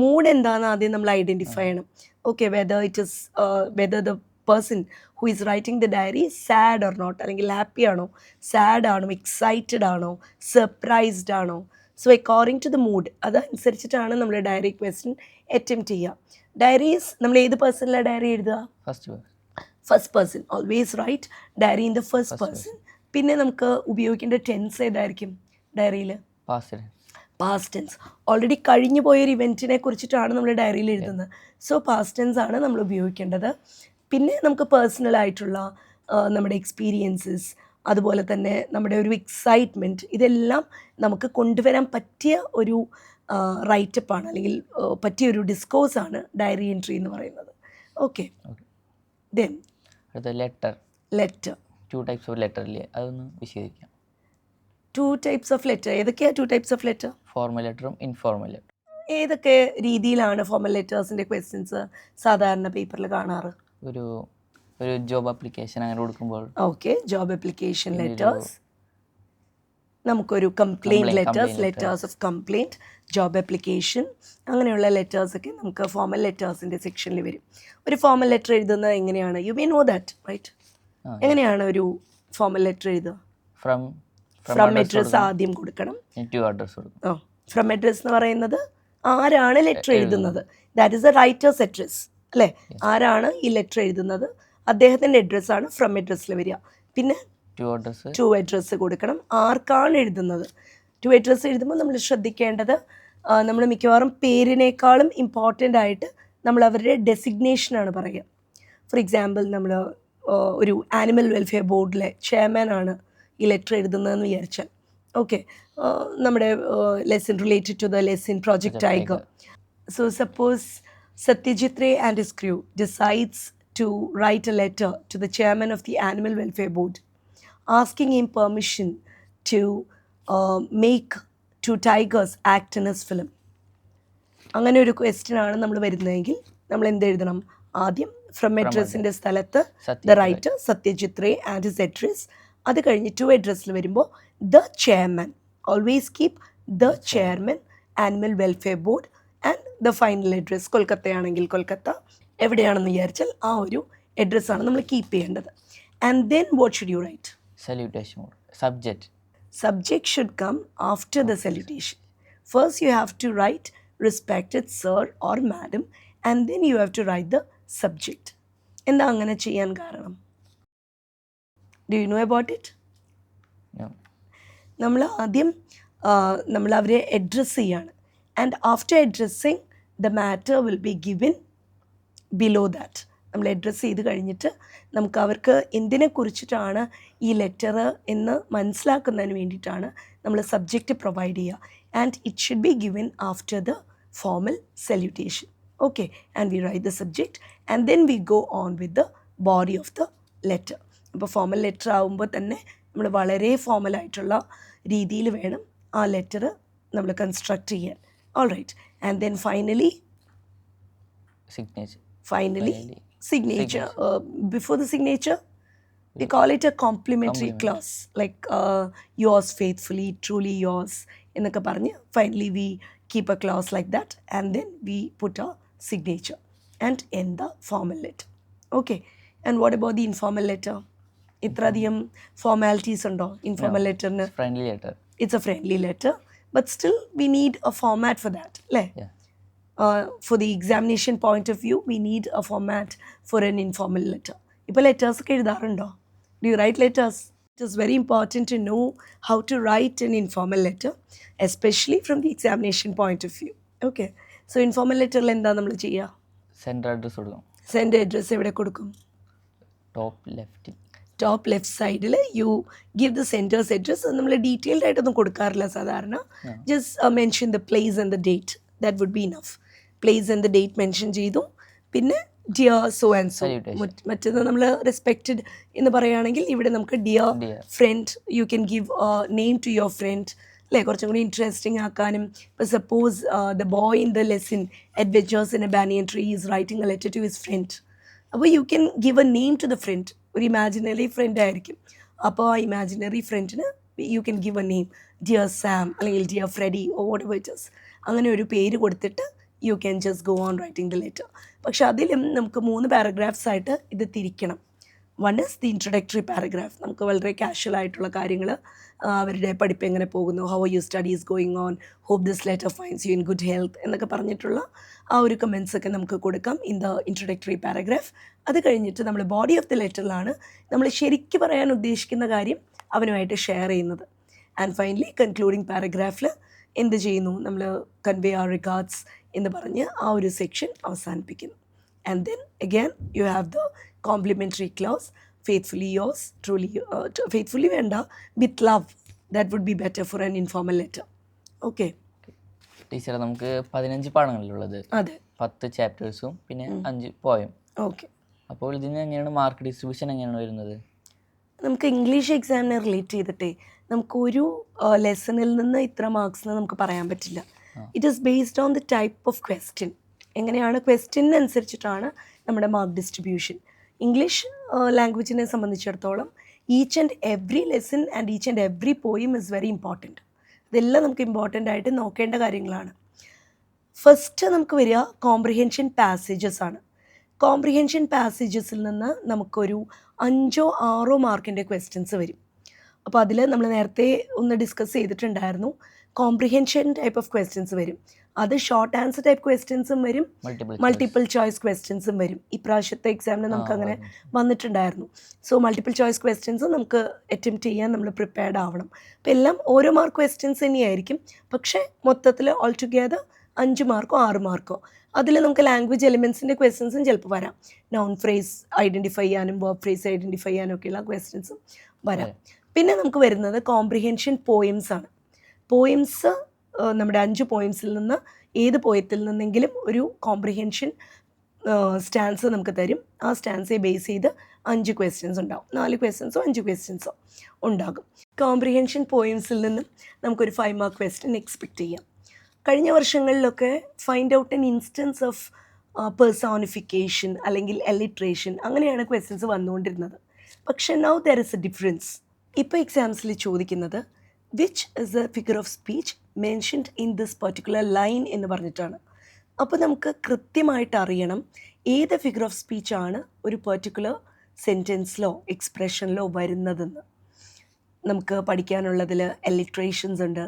മൂഡ് എന്താണെന്ന് ആദ്യം നമ്മൾ ഐഡൻറ്റിഫൈ ചെയ്യണം. Okay, whether the person who is writing the diary sad or not, അല്ലെങ്കിൽ ഹാപ്പി ആണോ, സാഡ് ആണോ, എക്സൈറ്റഡ് ആണോ, സർപ്രൈസ്ഡ് ആണോ. So according to the mood അതനുസരിച്ചിട്ടാണ് നമ്മൾ ഡയറി ക്വസ്റ്റ്യൻ അറ്റംപ്റ്റ് ചെയ്യുക. ഡയറീസ് നമ്മൾ ഏത് പേഴ്സണിലാണ് ഡയറി എഴുതുക? First person. Always write diary in the first person. പിന്നെ നമുക്ക് ഉപയോഗിക്കേണ്ട ടെൻസ് ഏതായിരിക്കും ഡയറിയിൽ? Past tense. ഓൾറെഡി കഴിഞ്ഞു പോയൊരു ഇവൻറ്റിനെ കുറിച്ചിട്ടാണ് നമ്മൾ ഡയറിയിൽ എഴുതുന്നത്. സോ പാസ്റ്റ് ടെൻസ് ആണ് നമ്മൾ ഉപയോഗിക്കേണ്ടത്. പിന്നെ നമുക്ക് പേഴ്സണലായിട്ടുള്ള നമ്മുടെ എക്സ്പീരിയൻസസ്, അതുപോലെ തന്നെ നമ്മുടെ ഒരു എക്സൈറ്റ്മെൻറ്റ്, ഇതെല്ലാം നമുക്ക് കൊണ്ടുവരാൻ പറ്റിയ ഒരു റൈറ്റപ്പാണ്, അല്ലെങ്കിൽ പറ്റിയൊരു ഡിസ്കോഴ്സാണ് ഡയറി എൻട്രി എന്ന് പറയുന്നത്. Okay, then letter. 2 types of letter ഇല്ലേ, അതൊന്ന് വിശദീകരിക്കാം. 2 ടൈപ്സ് ഓഫ് ലെറ്റർ ഏതൊക്കെയാണ്? 2 ടൈപ്സ് ഓഫ് ലെറ്റർ, ഫോർമൽ ലെറ്ററും ഇൻഫോർമൽ ലെറ്റർ. ഏതൊക്കെ രീതിയിലാണ് ഫോർമൽ ലെറ്റേഴ്സിൻ്റെ ക്വസ്റ്റ്യൻസ് സാധാരണ പേപ്പറിൽ കാണാറ്? ഒരു ജോബ് ആപ്ലിക്കേഷൻ അങ്ങനെ കൊടുക്കുമ്പോൾ. Okay, job application letters. നമുക്കൊരു complaint letters of complaint, job application, അങ്ങനെയുള്ള ലെറ്റേഴ്സൊക്കെ നമുക്ക് ഫോർമൽ ലെറ്റേഴ്സിൻ്റെ സെക്ഷനിൽ വരും. ഒരു ഫോർമൽ ലെറ്റർ എഴുതുന്നത് എങ്ങനെയാണ്? You may know that right? എങ്ങനെയാണ് ഒരു ഫോർമൽ ലെറ്റർ എഴുതുക? ഫ്രം അഡ്രസ് ആദ്യം കൊടുക്കണം. ഫ്രം അഡ്രസ് എന്ന് പറയുന്നത് ആരാണ് ലെറ്റർ എഴുതുന്നത്, that is a writer's address അല്ലേ? ആരാണ് ഈ ലെറ്റർ എഴുതുന്നത്, അദ്ദേഹത്തിൻ്റെ അഡ്രസ്സാണ് ഫ്രം അഡ്രസ്സിൽ വരിക. പിന്നെ ടു അഡ്രസ്സ് കൊടുക്കണം. ആർക്കാണ് എഴുതുന്നത്? ടു അഡ്രസ്സ് എഴുതുമ്പോൾ നമ്മൾ ശ്രദ്ധിക്കേണ്ടത്, നമ്മൾ മിക്കവാറും പേരിനേക്കാളും ഇമ്പോർട്ടൻ്റ് ആയിട്ട് നമ്മൾ അവരുടെ ഡെസിഗ്നേഷനാണ് പറയുക. ഫോർ എക്സാമ്പിൾ, നമ്മൾ ഒരു ആനിമൽ വെൽഫെയർ ബോർഡിലെ ചെയർമാനാണ് ഈ ലെറ്റർ എഴുതുന്നതെന്ന് വിചാരിച്ചാൽ, ഓക്കെ, നമ്മുടെ lesson related to the lesson Project Tiger. So suppose Satyajit Ray and his crew decides to write a letter to the chairman of the Animal Welfare Board asking him permission to make 2 tigers act in his film. അങ്ങനെ ഒരു ക്വസ്റ്റ്യൻ ആണ് നമ്മൾ വരുന്നതെങ്കിൽ നമ്മൾ എന്ത് എഴുതണം? ആദ്യം ഫ്രം അഡ്രസ്സിൻ്റെ സ്ഥലത്ത് the writer Satyajit Ray and his address. അത് കഴിഞ്ഞ് ടു അഡ്രസ്സിൽ വരുമ്പോൾ the chairman. Always keep the chairman, animal welfare board and the final address. കൊൽക്കത്തയാണെങ്കിൽ കൊൽക്കത്ത, എവിടെയാണെന്ന് വിചാരിച്ചാൽ ആ ഒരു അഡ്രസ്സാണ് നമ്മൾ കീപ്പ് ചെയ്യേണ്ടത്. And then what should you write? Salutation. Subject should come after the salutation. First you have to write respected sir or madam, and then you have to write the subject. എന്താ അങ്ങനെ ചെയ്യാൻ കാരണം? Do you know about it? No. നമ്മൾ ആദ്യം നമ്മൾ അവരെ അഡ്രസ്സ് ചെയ്യാണ്. And after addressing the matter will be given below that. നമ്മൾ അഡ്രസ്സ് ചെയ്ത് കഴിഞ്ഞിട്ട് നമുക്ക് അവർക്ക് എന്തിനെ കുറിച്ചിട്ടാണ് ഈ ലെറ്റർ എന്ന് മനസ്സിലാക്കുന്നതിന് വേണ്ടിയിട്ടാണ് നമ്മൾ സബ്ജക്റ്റ് പ്രൊവൈഡ് ചെയ്യുക. And it should be given after the formal salutation. Okay, and we write the subject and then we go on with the body of the letter. അപ്പോൾ ഫോമൽ ലെറ്റർ ആകുമ്പോൾ തന്നെ നമ്മൾ വളരെ ഫോമലായിട്ടുള്ള രീതിയിൽ വേണം ആ ലെറ്റർ നമ്മൾ കൺസ്ട്രക്ട് ചെയ്യാൻ. All right, and then finally signature. Before the signature, we call it a complimentary clause, like yours faithfully, truly yours എന്നൊക്കെ പറഞ്ഞ് finally we keep a clause like that and then we put a signature and end the formal letter. Okay, and what about the informal letter? ഇത്രയധികം ഫോർമാലിറ്റീസ് ഉണ്ടോ informal ലെറ്ററിന്? friendly letter. It's a friendly letter, but still we need a format for that, അല്ലേ? For the examination point of view, we need a format for an informal letter. ഇപ്പോൾ ലെറ്റേഴ്സ് ഒക്കെ എഴുതാറുണ്ടോ? Do you write letters? It is very important to know how to write an informal letter, especially from the examination point of view. Okay, so informal letterൽ എന്താ നമ്മൾ ചെയ്യുക? സെൻറ്റർ അഡ്രസ് കൊടുക്കും. സെൻഡ് അഡ്രസ് എവിടെ കൊടുക്കും? ടോപ്പ് ലെഫ്റ്റ് സൈഡിൽ you give the sender's address. നമ്മൾ ഡീറ്റെയിൽഡ് ആയിട്ടൊന്നും കൊടുക്കാറില്ല സാധാരണ. Just mention the place and the date, that would be enough. Place and the date mention ചെയ്തു, പിന്നെ ഡിയർ സോ ആൻഡ് സോ. മറ്റേത് നമ്മൾ റെസ്പെക്റ്റഡ് എന്ന് പറയുകയാണെങ്കിൽ ഇവിടെ നമുക്ക് dear friend, you can give name to your friend, അല്ലേ? കുറച്ചും കൂടി ഇൻട്രസ്റ്റിംഗ് ആക്കാനും. ഇപ്പോൾ suppose the boy in the lesson adventures in a banyan tree is writing a letter to his friend. അപ്പോൾ you can give a name to the friend. ഒരു ഇമാജിനറി ഫ്രണ്ട് ആയിരിക്കും. അപ്പോൾ ആ ഇമാജിനറി ഫ്രണ്ടിന് you can give a name, dear Sam അല്ലെങ്കിൽ dear Freddie or whatever it is. അങ്ങനെ ഒരു പേര് കൊടുത്തിട്ട് you can just go on writing the letter. പക്ഷെ അതിലും നമുക്ക് 3 പാരഗ്രാഫ്സ് ആയിട്ട് ഇത് തിരിക്കണം. One is the introductory paragraph. നമുക്ക് വളരെ കാഷ്വൽ ആയിട്ടുള്ള കാര്യങ്ങൾ, അവരുടെ പഠിപ്പ് എങ്ങനെ പോകുന്നു, how you studies going on, hope this letter finds you in good health എന്നൊക്കെ പറഞ്ഞിട്ടുള്ള ആ ഒരു കമൻസ് ഒക്കെ നമുക്ക് കൊടുക്കാം ഇൻ ദ ഇൻട്രൊഡക്ടറി പാരഗ്രാഫ്. അത് കഴിഞ്ഞിട്ട് നമ്മൾ ബോഡി ഓഫ് ദ ലെറ്ററിലാണ് നമ്മൾ ശരിക്കും പറയാൻ ഉദ്ദേശിക്കുന്ന കാര്യം അവനുമായിട്ട് ഷെയർ ചെയ്യുന്നത്. ആൻഡ് ഫൈനലി കൺക്ലൂഡിങ് പാരഗ്രാഫിൽ എന്ത് ചെയ്യുന്നു, നമ്മൾ കൺവേ ആർ റിഗാർഡ്സ് എന്ന് പറഞ്ഞ് ആ ഒരു സെക്ഷൻ അവസാനിപ്പിക്കുന്നു. And then again you have the complimentary close, faithfully yours, truly, faithfully വേണ്ട, with love, that would be better for an informal letter. Okay teacher, നമുക്ക് 15 പാഠങ്ങളുള്ളത്. അതെ, 10 ചാപ്റ്റേഴ്സും പിന്നെ 5 പോയം. ഓക്കെ. അപ്പോൾ ഇതിന് എങ്ങനെയാണ് മാർക്ക് ഡിസ്ട്രിബ്യൂഷൻ എങ്ങനെയാണ് വരുന്നത്? നമുക്ക് ഇംഗ്ലീഷ് എക്സാമിനെ റിലേറ്റ് ചെയ്തിട്ടേ നമുക്കൊരു ലെസണിൽ നിന്ന് ഇത്ര മാർക്സ് നമുക്ക് പറയാൻ പറ്റില്ല. It is based on the type of question. എങ്ങനെയാണ് ക്വസ്റ്റ്യനനുസരിച്ചിട്ടാണ് നമ്മുടെ മാർക്ക് ഡിസ്ട്രിബ്യൂഷൻ. ഇംഗ്ലീഷ് ലാംഗ്വേജിനെ സംബന്ധിച്ചിടത്തോളം each and every lesson and each and every poem is very important. ഇതെല്ലാം നമുക്ക് ഇമ്പോർട്ടൻ്റ് ആയിട്ട് നോക്കേണ്ട കാര്യങ്ങളാണ്. ഫസ്റ്റ് നമുക്ക് വരിക കോംപ്രിഹെൻഷൻ പാസേജസ് ആണ്. കോംപ്രിഹെൻഷൻ പാസേജസിൽ നിന്ന് നമുക്കൊരു 5-6 മാർക്കിൻ്റെ ക്വസ്റ്റ്യൻസ് വരും. അപ്പോൾ അതിൽ നമ്മൾ നേരത്തെ ഒന്ന് ഡിസ്കസ് ചെയ്തിട്ടുണ്ടായിരുന്നു. കോംപ്രിഹെൻഷൻ ടൈപ്പ് ഓഫ് ക്വസ്റ്റ്യൻസ് വരും. അത് ഷോർട്ട് ആൻസർ ടൈപ്പ് ക്വസ്റ്റ്യൻസും വരും, മൾട്ടിപ്പിൾ ചോയ്സ് ക്വസ്റ്റ്യൻസും വരും. ഇപ്രാവശ്യത്തെ എക്സാമിന് നമുക്കങ്ങനെ വന്നിട്ടുണ്ടായിരുന്നു. സോ മൾട്ടിപ്പിൾ ചോയ്സ് ക്വസ്റ്റ്യൻസ് നമുക്ക് അറ്റംപ്റ്റ് ചെയ്യാൻ നമ്മൾ പ്രിപ്പയർഡ് ആവണം. അപ്പോൾ എല്ലാം ഓരോ മാർക്ക് ക്വസ്റ്റ്യൻസ് തന്നെയായിരിക്കും. പക്ഷേ മൊത്തത്തിൽ ഓൾ ടുഗെദർ 5 മാർക്കോ 6 മാർക്കോ. അതിൽ നമുക്ക് ലാംഗ്വേജ് എലിമെൻസിൻ്റെ ക്വസ്റ്റ്യൻസും ചിലപ്പോൾ വരാം. നൗൺ ഫ്രേസ് ഐഡൻറ്റിഫൈ ചെയ്യാനും വേർബ് ഫ്രേസ് ഐഡൻറ്റിഫൈ ചെയ്യാനും ഒക്കെയുള്ള ക്വസ്റ്റ്യൻസും വരാം. പിന്നെ നമുക്ക് വരുന്നത് കോംപ്രിഹെൻഷൻ പോയിംസ് ആണ്. പോയിംസ് നമ്മുടെ 5 പോയിംസിൽ നിന്ന് ഏത് പോയത്തിൽ നിന്നെങ്കിലും ഒരു കോംപ്രിഹെൻഷൻ സ്റ്റാൻസ് നമുക്ക് തരും. ആ സ്റ്റാൻസെ ബേസ് ചെയ്ത് 5 ക്വസ്റ്റ്യൻസ് ഉണ്ടാവും. 4 ക്വസ്റ്റ്യൻസോ 5 ക്വസ്റ്റ്യൻസോ ഉണ്ടാകും. കോംപ്രിഹെൻഷൻ പോയിംസിൽ നിന്നും നമുക്കൊരു 5 മാർക്ക് ക്വസ്റ്റ്യൻ എക്സ്പെക്റ്റ് ചെയ്യാം. കഴിഞ്ഞ വർഷങ്ങളിലൊക്കെ find out an instance of personification അല്ലെങ്കിൽ എലിട്രേഷൻ, അങ്ങനെയാണ് ക്വസ്റ്റ്യൻസ് വന്നുകൊണ്ടിരുന്നത്. പക്ഷേ now there is a difference. ഇപ്പോൾ എക്സാംസിൽ ചോദിക്കുന്നത് which is a figure of speech mentioned in this particular line എന്ന് പറഞ്ഞിട്ടാണ്. അപ്പോൾ നമുക്ക് കൃത്യമായിട്ട് അറിയണം ഏത് ഫിഗർ ഓഫ് സ്പീച്ചാണ് ഒരു പെർട്ടിക്കുലർ സെൻറ്റൻസിലോ എക്സ്പ്രഷനിലോ വരുന്നതെന്ന്. നമുക്ക് പഠിക്കാനുള്ളതിൽ എലിട്രേഷൻസ് ഉണ്ട്,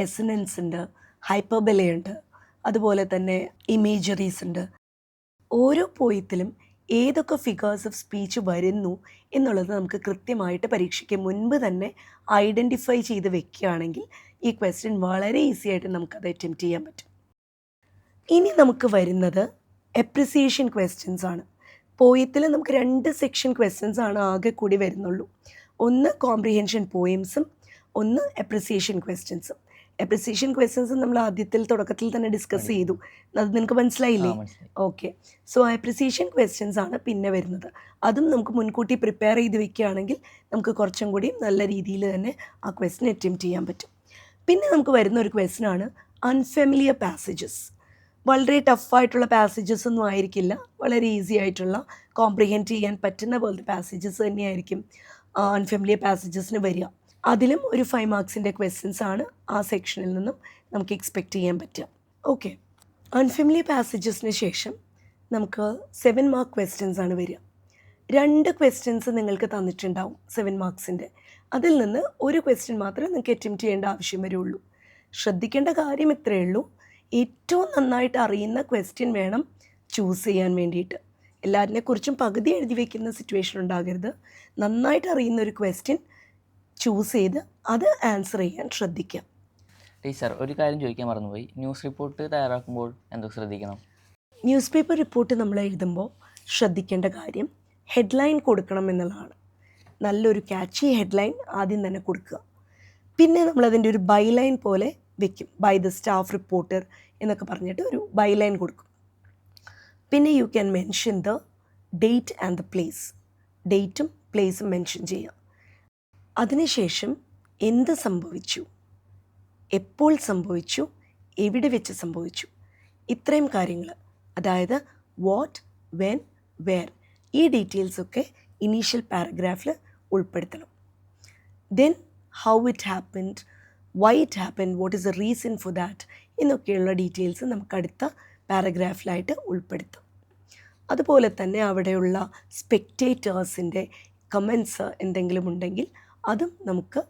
എസനൻസ് ഉണ്ട്, ഹൈപ്പർബലയുണ്ട്, അതുപോലെ തന്നെ ഇമേജറീസ് ഉണ്ട്. ഓരോ പോയത്തിലും ഏതൊക്കെ ഫിഗേഴ്സ് ഓഫ് സ്പീച്ച് വരുന്നു എന്നുള്ളത് നമുക്ക് കൃത്യമായിട്ട് പരീക്ഷയ്ക്ക് മുൻപ് തന്നെ ഐഡൻറ്റിഫൈ ചെയ്ത് വെക്കുകയാണെങ്കിൽ ഈ ക്വസ്റ്റ്യൻ വളരെ ഈസി ആയിട്ട് നമുക്കത് അറ്റംപ്റ്റ് ചെയ്യാൻ പറ്റും. ഇനി നമുക്ക് വരുന്നത് എപ്രിസിയേഷൻ ക്വസ്റ്റ്യൻസ് ആണ്. പോയത്തിൽ നമുക്ക് 2 സെക്ഷൻ ക്വസ്റ്റ്യൻസ് ആണ് ആകെ കൂടി വരുന്നുള്ളൂ. ഒന്ന് കോംപ്രിഹെൻഷൻ പോയംസും ഒന്ന് എപ്രിസിയേഷൻ ക്വസ്റ്റ്യൻസും. അപ്രിസിയേഷൻ ക്വസ്റ്റ്യൻസ് നമ്മൾ തുടക്കത്തിൽ തന്നെ ഡിസ്കസ് ചെയ്തു. അത് നിനക്ക് മനസ്സിലായില്ലേ? മനസ്സിലായി. ഓക്കെ. സോ അപ്രിസിയേഷൻ ക്വസ്റ്റ്യൻസ് ആണ് പിന്നെ വരുന്നത്. അതും നമുക്ക് മുൻകൂട്ടി പ്രിപ്പയർ ചെയ്ത് വെക്കുകയാണെങ്കിൽ നമുക്ക് കുറച്ചും കൂടി നല്ല രീതിയിൽ തന്നെ ആ ക്വസ്റ്റ്യൻ അറ്റംപ്റ്റ് ചെയ്യാൻ പറ്റും. പിന്നെ നമുക്ക് വരുന്ന ഒരു ക്വസ്റ്റ്യൻ ആണ് അൺഫെമിലിയർ പാസേജസ്. വളരെ ടഫായിട്ടുള്ള പാസേജസ് ഒന്നും ആയിരിക്കില്ല, വളരെ ഈസി ആയിട്ടുള്ള കോംപ്രിഹെൻഡ് ചെയ്യാൻ പറ്റുന്ന പോലത്തെ പാസേജസ് തന്നെയായിരിക്കും അൺഫെമിലിയർ പാസേജസിന് വരിക. അതിലും ഒരു 5 മാർക്സിൻ്റെ ക്വസ്റ്റ്യൻസ് ആണ് ആ സെക്ഷനിൽ നിന്നും നമുക്ക് എക്സ്പെക്റ്റ് ചെയ്യാൻ പറ്റുക. ഓക്കെ. അൺഫെമിലിയർ പാസേജസിന് ശേഷം നമുക്ക് 7 മാർക്ക് ക്വസ്റ്റ്യൻസ് ആണ് വരിക. 2 ക്വസ്റ്റ്യൻസ് നിങ്ങൾക്ക് തന്നിട്ടുണ്ടാവും 7 മാർക്സിൻ്റെ. അതിൽ നിന്ന് ഒരു ക്വസ്റ്റ്യൻ മാത്രമേ നിങ്ങൾക്ക് അറ്റംപ്റ്റ് ചെയ്യേണ്ട ആവശ്യം വരുള്ളൂ. ശ്രദ്ധിക്കേണ്ട കാര്യം ഇത്രയേ ഉള്ളൂ, ഏറ്റവും നന്നായിട്ട് അറിയുന്ന ക്വസ്റ്റ്യൻ വേണം ചൂസ് ചെയ്യാൻ വേണ്ടിയിട്ട്. എല്ലാവരിനെക്കുറിച്ചും പകുതി എഴുതി വയ്ക്കുന്ന സിറ്റുവേഷൻ ഉണ്ടാകരുത്. നന്നായിട്ട് അറിയുന്ന ഒരു ക്വസ്റ്റ്യൻ ചൂസ് ചെയ്ത് അത് ആൻസർ ചെയ്യാൻ ശ്രദ്ധിക്കുക. ടീച്ചർ, ഒരു കാര്യം ചോദിക്കാൻ മറന്നുപോയി. ന്യൂസ് റിപ്പോർട്ട് തയ്യാറാക്കുമ്പോൾ എന്തൊക്കെ ശ്രദ്ധിക്കണം? ന്യൂസ് പേപ്പർ റിപ്പോർട്ട് നമ്മൾ എഴുതുമ്പോൾ ശ്രദ്ധിക്കേണ്ട കാര്യം ഹെഡ്ലൈൻ കൊടുക്കണം എന്നുള്ളതാണ്. നല്ലൊരു ക്യാച്ചി ഹെഡ്ലൈൻ ആദ്യം തന്നെ കൊടുക്കുക. പിന്നെ നമ്മളതിൻ്റെ ഒരു ബൈലൈൻ പോലെ വെക്കും. ബൈ ദ സ്റ്റാഫ് റിപ്പോർട്ടർ എന്നൊക്കെ പറഞ്ഞിട്ട് ഒരു ബൈലൈൻ കൊടുക്കും. പിന്നെ you can mention the date and the place. ഡേറ്റും പ്ലേസും മെൻഷൻ ചെയ്യാം. അതിനുശേഷം എന്ത് സംഭവിച്ചു, എപ്പോൾ സംഭവിച്ചു, എവിടെ വെച്ച് സംഭവിച്ചു, ഇത്രയും കാര്യങ്ങൾ, അതായത് വാട്ട്, വെൻ, വെയർ, ഈ ഡീറ്റെയിൽസൊക്കെ ഇനീഷ്യൽ പാരഗ്രാഫിൽ ഉൾപ്പെടുത്തണം. Then how it happened, why it happened, what is the reason for that എന്നൊക്കെയുള്ള ഡീറ്റെയിൽസ് നമുക്ക് അടുത്ത പാരഗ്രാഫിലായിട്ട് ഉൾപ്പെടുത്താം. അതുപോലെ തന്നെ അവിടെയുള്ള സ്പെക്റ്റേറ്റേഴ്സിൻ്റെ കമൻസ് എന്തെങ്കിലും ഉണ്ടെങ്കിൽ അതും നമുക്ക്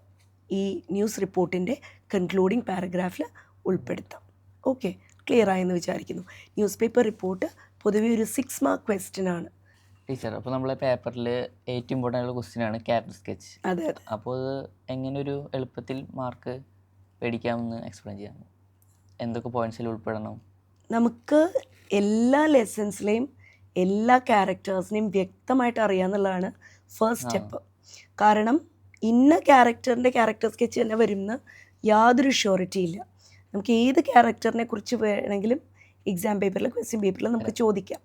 ഈ ന്യൂസ് റിപ്പോർട്ടിൻ്റെ കൺക്ലൂഡിങ് പാരഗ്രാഫിൽ ഉൾപ്പെടുത്താം. ഓക്കെ, ക്ലിയർ ആയെന്ന് വിചാരിക്കുന്നു. ന്യൂസ് പേപ്പർ റിപ്പോർട്ട് പൊതുവെ ഒരു 6 മാർക്ക് ക്വസ്റ്റ്യൻ ആണ്. ടീച്ചർ, അപ്പോൾ നമ്മളെ പേപ്പറിൽ ഏറ്റവും ഇമ്പോർട്ടൻ്റ് ആയിട്ടുള്ള ക്വസ്റ്റ്യൻ ആണ് ക്യാരക്ടർ സ്കെച്ച്. അതെ അതെ. അപ്പോൾ അത് എങ്ങനെ ഒരു എളുപ്പത്തിൽ മാർക്ക് മേടിക്കാമെന്ന് എക്സ്പ്ലെയിൻ ചെയ്യാം. എന്തൊക്കെ പോയിൻറ്റ്സിൽ ഉൾപ്പെടണം? നമുക്ക് എല്ലാ ലെസൺസിലെയും എല്ലാ ക്യാരക്ടേഴ്സിനെയും വ്യക്തമായിട്ട് അറിയാമെന്നുള്ളതാണ് ഫസ്റ്റ് സ്റ്റെപ്പ്. കാരണം ഇന്ന ക്യാരക്ടറിൻ്റെ ക്യാരക്ടർ സ്കെച്ച് തന്നെ വരുമെന്ന് യാതൊരു ഷ്യൂറിറ്റി ഇല്ല. നമുക്ക് ഏത് ക്യാരക്ടറിനെ കുറിച്ച് വേണമെങ്കിലും എക്സാം പേപ്പറിൽ, ക്വസ്റ്റ്യൻ പേപ്പറിൽ നമുക്ക് ചോദിക്കാം.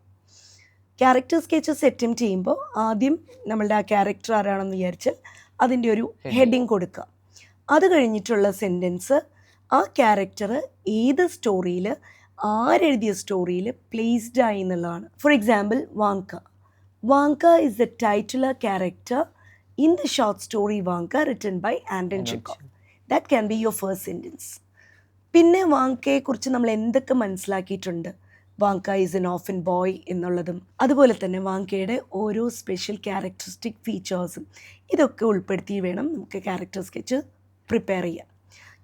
ക്യാരക്ടർ സ്കെച്ചസ് അറ്റംപ്റ്റ് ചെയ്യുമ്പോൾ ആദ്യം നമ്മളുടെ ആ ക്യാരക്ടർ ആരാണെന്ന് വിചാരിച്ചാൽ അതിൻ്റെ ഒരു ഹെഡിങ് കൊടുക്കുക. അത് കഴിഞ്ഞിട്ടുള്ള സെൻറ്റൻസ് ആ ക്യാരക്ടർ ഏത് സ്റ്റോറിയിൽ, ആരെഴുതിയ സ്റ്റോറിയിൽ പ്ലേസ്ഡ് ആയി എന്നുള്ളതാണ്. For example, Vanka is the titular character in the short story Vanka written by Anton Chekhov. That can be your first sentence. പിന്നെ വാങ്കയെക്കുറിച്ച് നമ്മൾ എന്തൊക്കെ മനസ്സിലാക്കിയിട്ടുണ്ട്, Vanga is N often boy എന്നുള്ളതും അതുപോലെ തന്നെ വാങ്കയുടെ ഓരോ സ്പെഷ്യൽ ക്യാരക്ടറിസ്റ്റിക് ഫീച്ചേഴ്സും ഇതൊക്കെ ഉൾപ്പെടുത്തി വേണം നമുക്ക് ക്യാരക്ടർ സ്കെച്ച് പ്രിപ്പയർ ചെയ്യാൻ.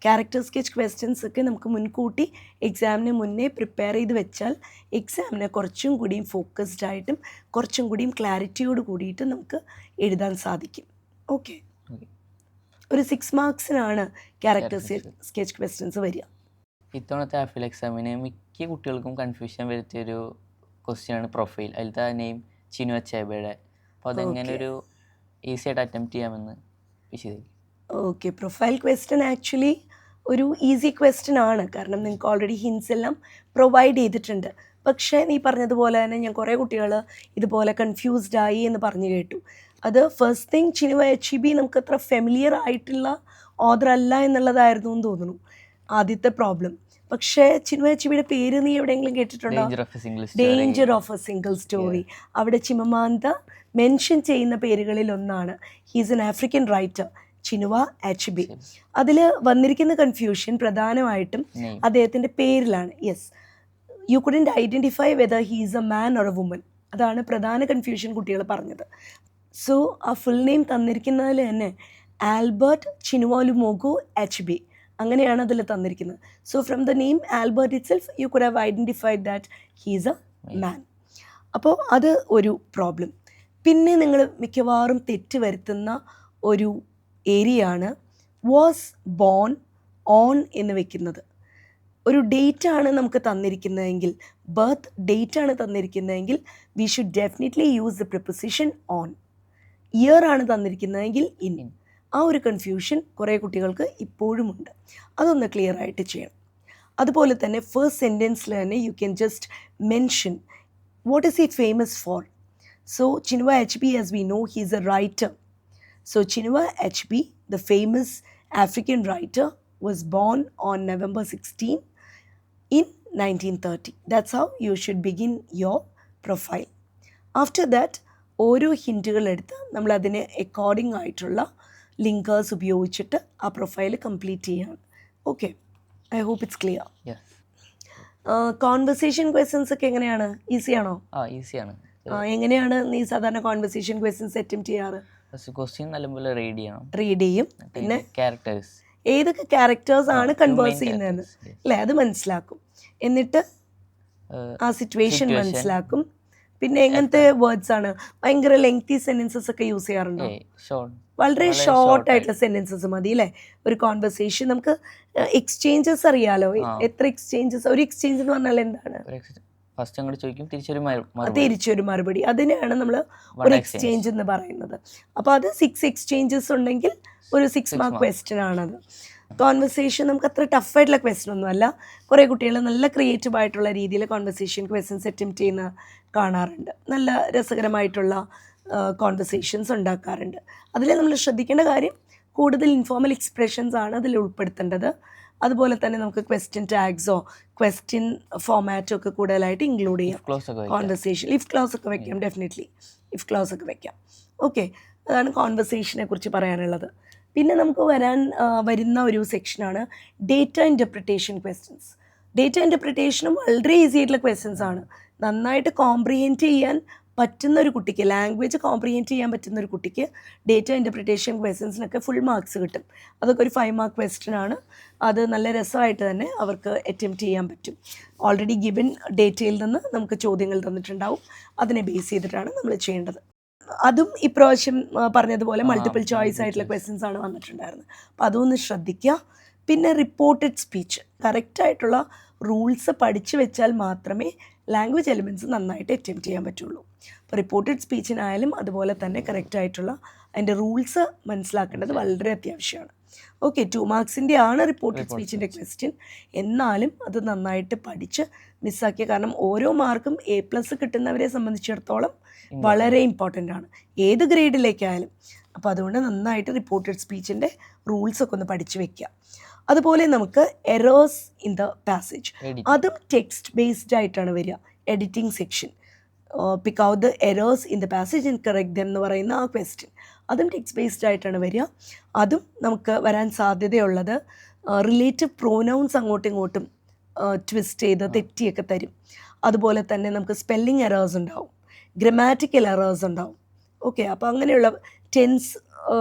ക്യാരക്ടർ സ്കെച്ച് ക്വസ്റ്റ്യൻസ് ഒക്കെ നമുക്ക് മുൻകൂട്ടി എക്സാമിന് മുന്നേ പ്രിപ്പയർ ചെയ്ത് വെച്ചാൽ എക്സാമിനെ കുറച്ചും കൂടിയും ഫോക്കസ്ഡ് ആയിട്ടും കുറച്ചും കൂടിയും ക്ലാരിറ്റിയോട് കൂടിയിട്ട് നമുക്ക് എഴുതാൻ സാധിക്കും. ഓക്കെ. ഒരു 6 മാർക്സിനാണ് ക്യാരക്ടർ സ്കെച്ച് ക്വസ്റ്റ്യൻസ് വരിക. ഇത്തവണത്തെ ആഫിൽ എക്സാമിന് മിക്ക കുട്ടികൾക്കും കൺഫ്യൂഷൻ വരുത്തിയൊരു ക്വസ്റ്റ്യനാണ് പ്രൊഫൈൽ. അതിലത്തെ നെയിം ചിനു അച്ചാബയുടെ. അപ്പോൾ അതെങ്ങനെ ഒരു ഈസി ആയിട്ട് അറ്റംപ്റ്റ് ചെയ്യാമെന്ന് വിശദീകരിക്കും. ഓക്കെ, പ്രൊഫൈൽ ക്വസ്റ്റ്യൻ ആക്ച്വലി ഒരു ഈസി ക്വസ്റ്റ്യൻ ആണ്. കാരണം നിങ്ങൾക്ക് ഓൾറെഡി ഹിൻസ് എല്ലാം പ്രൊവൈഡ് ചെയ്തിട്ടുണ്ട്. പക്ഷേ നീ പറഞ്ഞതുപോലെ തന്നെ ഞാൻ കുറേ കുട്ടികൾ ഇതുപോലെ കൺഫ്യൂസ്ഡ് ആയി എന്ന് പറഞ്ഞു കേട്ടു. അത് ഫസ്റ്റ് തിങ്, ചിനുവ എച്ച്.ബി നമുക്ക് അത്ര ഫെമിലിയർ ആയിട്ടുള്ള ഓഥർ അല്ല എന്നുള്ളതായിരുന്നു എന്ന് തോന്നുന്നു ആദ്യത്തെ പ്രോബ്ലം. പക്ഷേ ചിനുവ എച്ച്.ബിയുടെ പേര് നീ എവിടെയെങ്കിലും കേട്ടിട്ടുണ്ടോ? Danger of a single story. അവിടെ ചിമമാന്ത മെൻഷൻ ചെയ്യുന്ന പേരുകളിൽ ഒന്നാണ്. He's an African writer, Chinua Achebe. അതിൽ വന്നിരിക്കുന്ന കൺഫ്യൂഷൻ പ്രധാനമായിട്ടും അദ്ദേഹത്തിൻ്റെ പേരിലാണ്. Yes, you couldn't identify whether he is a man or a woman. അതാണ് പ്രധാന കൺഫ്യൂഷൻ കുട്ടികൾ പറഞ്ഞത്. സോ ആ ഫുൾ നെയിം തന്നിരിക്കുന്നതിൽ തന്നെ ആൽബർട്ട് ചിനുവാലുമോഗു എച്ച്.ബി അങ്ങനെയാണ് അതിൽ തന്നിരിക്കുന്നത്. So from the name Albert it self you could have identified that he is a മാൻ. അപ്പോൾ അത് ഒരു പ്രോബ്ലം. പിന്നെ നിങ്ങൾ മിക്കവാറും തെറ്റ് വരുത്തുന്ന ഒരു ഏരിയയാണ് വാസ് ബോൺ ഓൺ എന്ന് വെക്കുന്നത്. ഒരു ഡേറ്റാണ് നമുക്ക് തന്നിരിക്കുന്നതെങ്കിൽ, ബർത്ത് ഡേറ്റാണ് തന്നിരിക്കുന്നതെങ്കിൽ we should definitely use the preposition on. Year ആണ് തന്നിരിക്കുന്നതെങ്കിൽ ഇൻ. ആ ഒരു കൺഫ്യൂഷൻ കുറേ കുട്ടികൾക്ക് ഇപ്പോഴുമുണ്ട്. അതൊന്ന് ക്ലിയർ ആയിട്ട് ചെയ്യണം. അതുപോലെ തന്നെ ഫസ്റ്റ് സെൻറ്റൻസിൽ തന്നെ U can just mention what is he famous for. So Chinua HB, as we know, he is a writer. So Chinua Achebe, the famous African writer, was born on November 16 in 1930. That's how you should begin your profile. After that, ഓരോ ഹിൻറ്റുകൾ എടുത്ത് നമ്മൾ അതിനെ അക്കോർഡിംഗ് ആയിട്ടുള്ള ലിങ്കേഴ്സ് ഉപയോഗിച്ചിട്ട് ആ പ്രൊഫൈൽ കംപ്ലീറ്റ് ചെയ്യാണ്. Okay, I hope it's clear. Conversation questions ഒക്കെ എങ്ങനെയാണ്? ഈസിയാണോ? ഈസിയാണ്. എങ്ങനെയാണ് നീ സാധാരണ കോൺവെർസേഷൻ ക്വസ്റ്റ്യൻസ് അറ്റംപ്റ്റ് ചെയ്യാറ്? ക്വസ്റ്റ്യൻ നല്ലപോലെ റീഡ് ചെയ്യണം. റീഡ് ചെയ്യും. പിന്നെ ക്യാരക്ടേഴ്സ്, ഏതൊക്കെ ക്യാരക്ടേഴ്സ് ആണ് കൺവേഴ്സ് ചെയ്യുന്നതെന്ന് അല്ലേ, അത് മനസ്സിലാക്കും. എന്നിട്ട് ആ സിറ്റുവേഷൻ മനസ്സിലാക്കും. പിന്നെ എങ്ങനത്തെ വേർഡ്സ് ആണ്? ഭയങ്കര ലെങ്തി സെന്റൻസസ് ഒക്കെ യൂസ് ചെയ്യാറുണ്ടോ? വളരെ ഷോർട്ട് ആയിട്ടുള്ള സെന്റൻസസ് മതി അല്ലേ ഒരു കോൺവെർസേഷൻ? നമുക്ക് എക്സ്ചേഞ്ചസ് അറിയാലോ. എത്ര എക്സ്ചേഞ്ചസ്? ഒരു എക്സ്ചേഞ്ച് എന്ന് പറഞ്ഞാൽ എന്താണ്? ഫസ്റ്റ് അങ്ങോട്ട് ചോദിക്കും, തിരിച്ചൊരു മറുപടി. അതിനെയാണ് നമ്മൾ ഒരു എക്സ്ചേഞ്ച് എന്ന് പറയുന്നത്. അപ്പോൾ അത് 6 എക്സ്ചേഞ്ചസ് ഉണ്ടെങ്കിൽ ഒരു 6 മാർക്ക് ക്വസ്റ്റ്യൻ ആണത്. കോൺവെർസേഷൻ നമുക്ക് അത്ര ടഫായിട്ടുള്ള ക്വസ്റ്റ്യൻ ഒന്നും അല്ല. കുറേ കുട്ടികൾ നല്ല ക്രിയേറ്റീവ് ആയിട്ടുള്ള രീതിയിൽ കോൺവെർസേഷൻ ക്വസ്റ്റ്യൻസ് അറ്റംപ്റ്റ് ചെയ്യുന്ന കാണാറുണ്ട്. നല്ല രസകരമായിട്ടുള്ള കോൺവെർസേഷൻസ് ഉണ്ടാക്കാറുണ്ട്. അതിൽ നമ്മൾ ശ്രദ്ധിക്കേണ്ട കാര്യം കൂടുതൽ ഇൻഫോർമൽ എക്സ്പ്രഷൻസ് ആണ് അതിൽ ഉൾപ്പെടുത്തേണ്ടത്. അതുപോലെ തന്നെ നമുക്ക് ക്വസ്റ്റ്യൻ ടാഗ്സോ ക്വസ്റ്റ്യൻ ഫോമാറ്റോ ഒക്കെ കൂടുതലായിട്ട് ഇൻക്ലൂഡ് ചെയ്യാം കോൺവെർസേഷൻ. ഇഫ് ക്ലോസ് ഒക്കെ വെക്കാം, ഡെഫിനറ്റ്ലി ഇഫ് ക്ലോസ് ഒക്കെ വെക്കാം. ഓക്കെ, അതാണ് കോൺവെർസേഷനെ കുറിച്ച് പറയാനുള്ളത്. പിന്നെ നമുക്ക് വരുന്ന ഒരു സെക്ഷനാണ് ഡേറ്റ ഇൻ്റർപ്രിട്ടേഷൻ ക്വസ്റ്റ്യൻസ്. ഡേറ്റ ഇൻ്റർപ്രിട്ടേഷനും വളരെ ഈസി ആയിട്ടുള്ള ക്വസ്റ്റ്യൻസ് ആണ്. നന്നായിട്ട് കോംപ്രിഹെൻഡ് ചെയ്യാൻ പറ്റുന്ന ഒരു കുട്ടിക്ക്, ലാംഗ്വേജ് കോംപ്രിഹെൻഡ് ചെയ്യാൻ പറ്റുന്ന ഒരു കുട്ടിക്ക് ഡേറ്റ ഇൻ്റർപ്രിട്ടേഷൻ ക്വസ്റ്റ്യൻസിനൊക്കെ ഫുൾ മാർക്സ് കിട്ടും. അതൊക്കെ ഒരു 5 മാർക്ക് ക്വസ്റ്റ്യൻ ആണ്. അത് നല്ല രസമായിട്ട് തന്നെ അവർക്ക് അറ്റംപ്റ്റ് ചെയ്യാൻ പറ്റും. ഓൾറെഡി ഗിവൻ ഡേറ്റയിൽ നിന്ന് നമുക്ക് ചോദ്യങ്ങൾ തന്നിട്ടുണ്ടാവും. അതിനെ ബേസ് ചെയ്തിട്ടാണ് നമ്മൾ ചെയ്യേണ്ടത്. അതും ഇപ്രാവശ്യം പറഞ്ഞതുപോലെ മൾട്ടിപ്പിൾ ചോയ്സ് ആയിട്ടുള്ള ക്വസ്റ്റ്യൻസ് ആണ് വന്നിട്ടുണ്ടായിരുന്നത്. അപ്പോൾ അതൊന്ന് ശ്രദ്ധിക്കുക. പിന്നെ റിപ്പോർട്ടഡ് സ്പീച്ച്, കറക്റ്റായിട്ടുള്ള റൂൾസ് പഠിച്ചു വെച്ചാൽ മാത്രമേ ലാംഗ്വേജ് എലിമെൻറ്റ്സ് നന്നായിട്ട് അറ്റംപ്റ്റ് ചെയ്യാൻ പറ്റുള്ളൂ. അപ്പോൾ റിപ്പോർട്ടഡ് സ്പീച്ചിനായാലും അതുപോലെ തന്നെ കറക്റ്റായിട്ടുള്ള അതിൻ്റെ റൂൾസ് മനസ്സിലാക്കേണ്ടത് വളരെ അത്യാവശ്യമാണ്. ഓക്കെ, 2 മാർക്സിൻ്റെ ആണ് റിപ്പോർട്ടഡ് സ്പീച്ചിൻ്റെ ക്വസ്റ്റ്യൻ. എന്നാലും അത് നന്നായിട്ട് പഠിച്ച് മിസ്സാക്കിയ, കാരണം ഓരോ മാർക്കും A+ കിട്ടുന്നവരെ സംബന്ധിച്ചിടത്തോളം വളരെ ഇമ്പോർട്ടൻ്റ് ആണ് ഏത് ഗ്രേഡിലേക്കായാലും. അപ്പോൾ അതുകൊണ്ട് നന്നായിട്ട് റിപ്പോർട്ടഡ് സ്പീച്ചിൻ്റെ റൂൾസൊക്കെ ഒന്ന് പഠിച്ചു വെക്കുക. അതുപോലെ നമുക്ക് എറേഴ്സ് ഇൻ ദ പാസേജ്, അതും ടെക്സ്റ്റ് ബേസ്ഡ് ആയിട്ടാണ് വരിക. Editing section, pick out the errors in the passage and correct dum എന്ന് പറയുന്ന ആ ക്വസ്റ്റ്യൻ, അതും ടെക്സ്റ്റ് ബേസ്ഡ് ആയിട്ടാണ് വരിക. അതും നമുക്ക് വരാൻ സാധ്യതയുള്ളത് റിലേറ്റീവ് പ്രോനൗൺസ് അങ്ങോട്ടും ഇങ്ങോട്ടും ട്വിസ്റ്റ് ചെയ്ത് തെറ്റിയൊക്കെ തരും. അതുപോലെ തന്നെ നമുക്ക് സ്പെല്ലിംഗ് എറേഴ്സ് ഉണ്ടാവും, ഗ്രമാറ്റിക്കൽ എറേഴ്സ് ഉണ്ടാവും. ഓക്കെ, അപ്പോൾ അങ്ങനെയുള്ള ടെൻസ്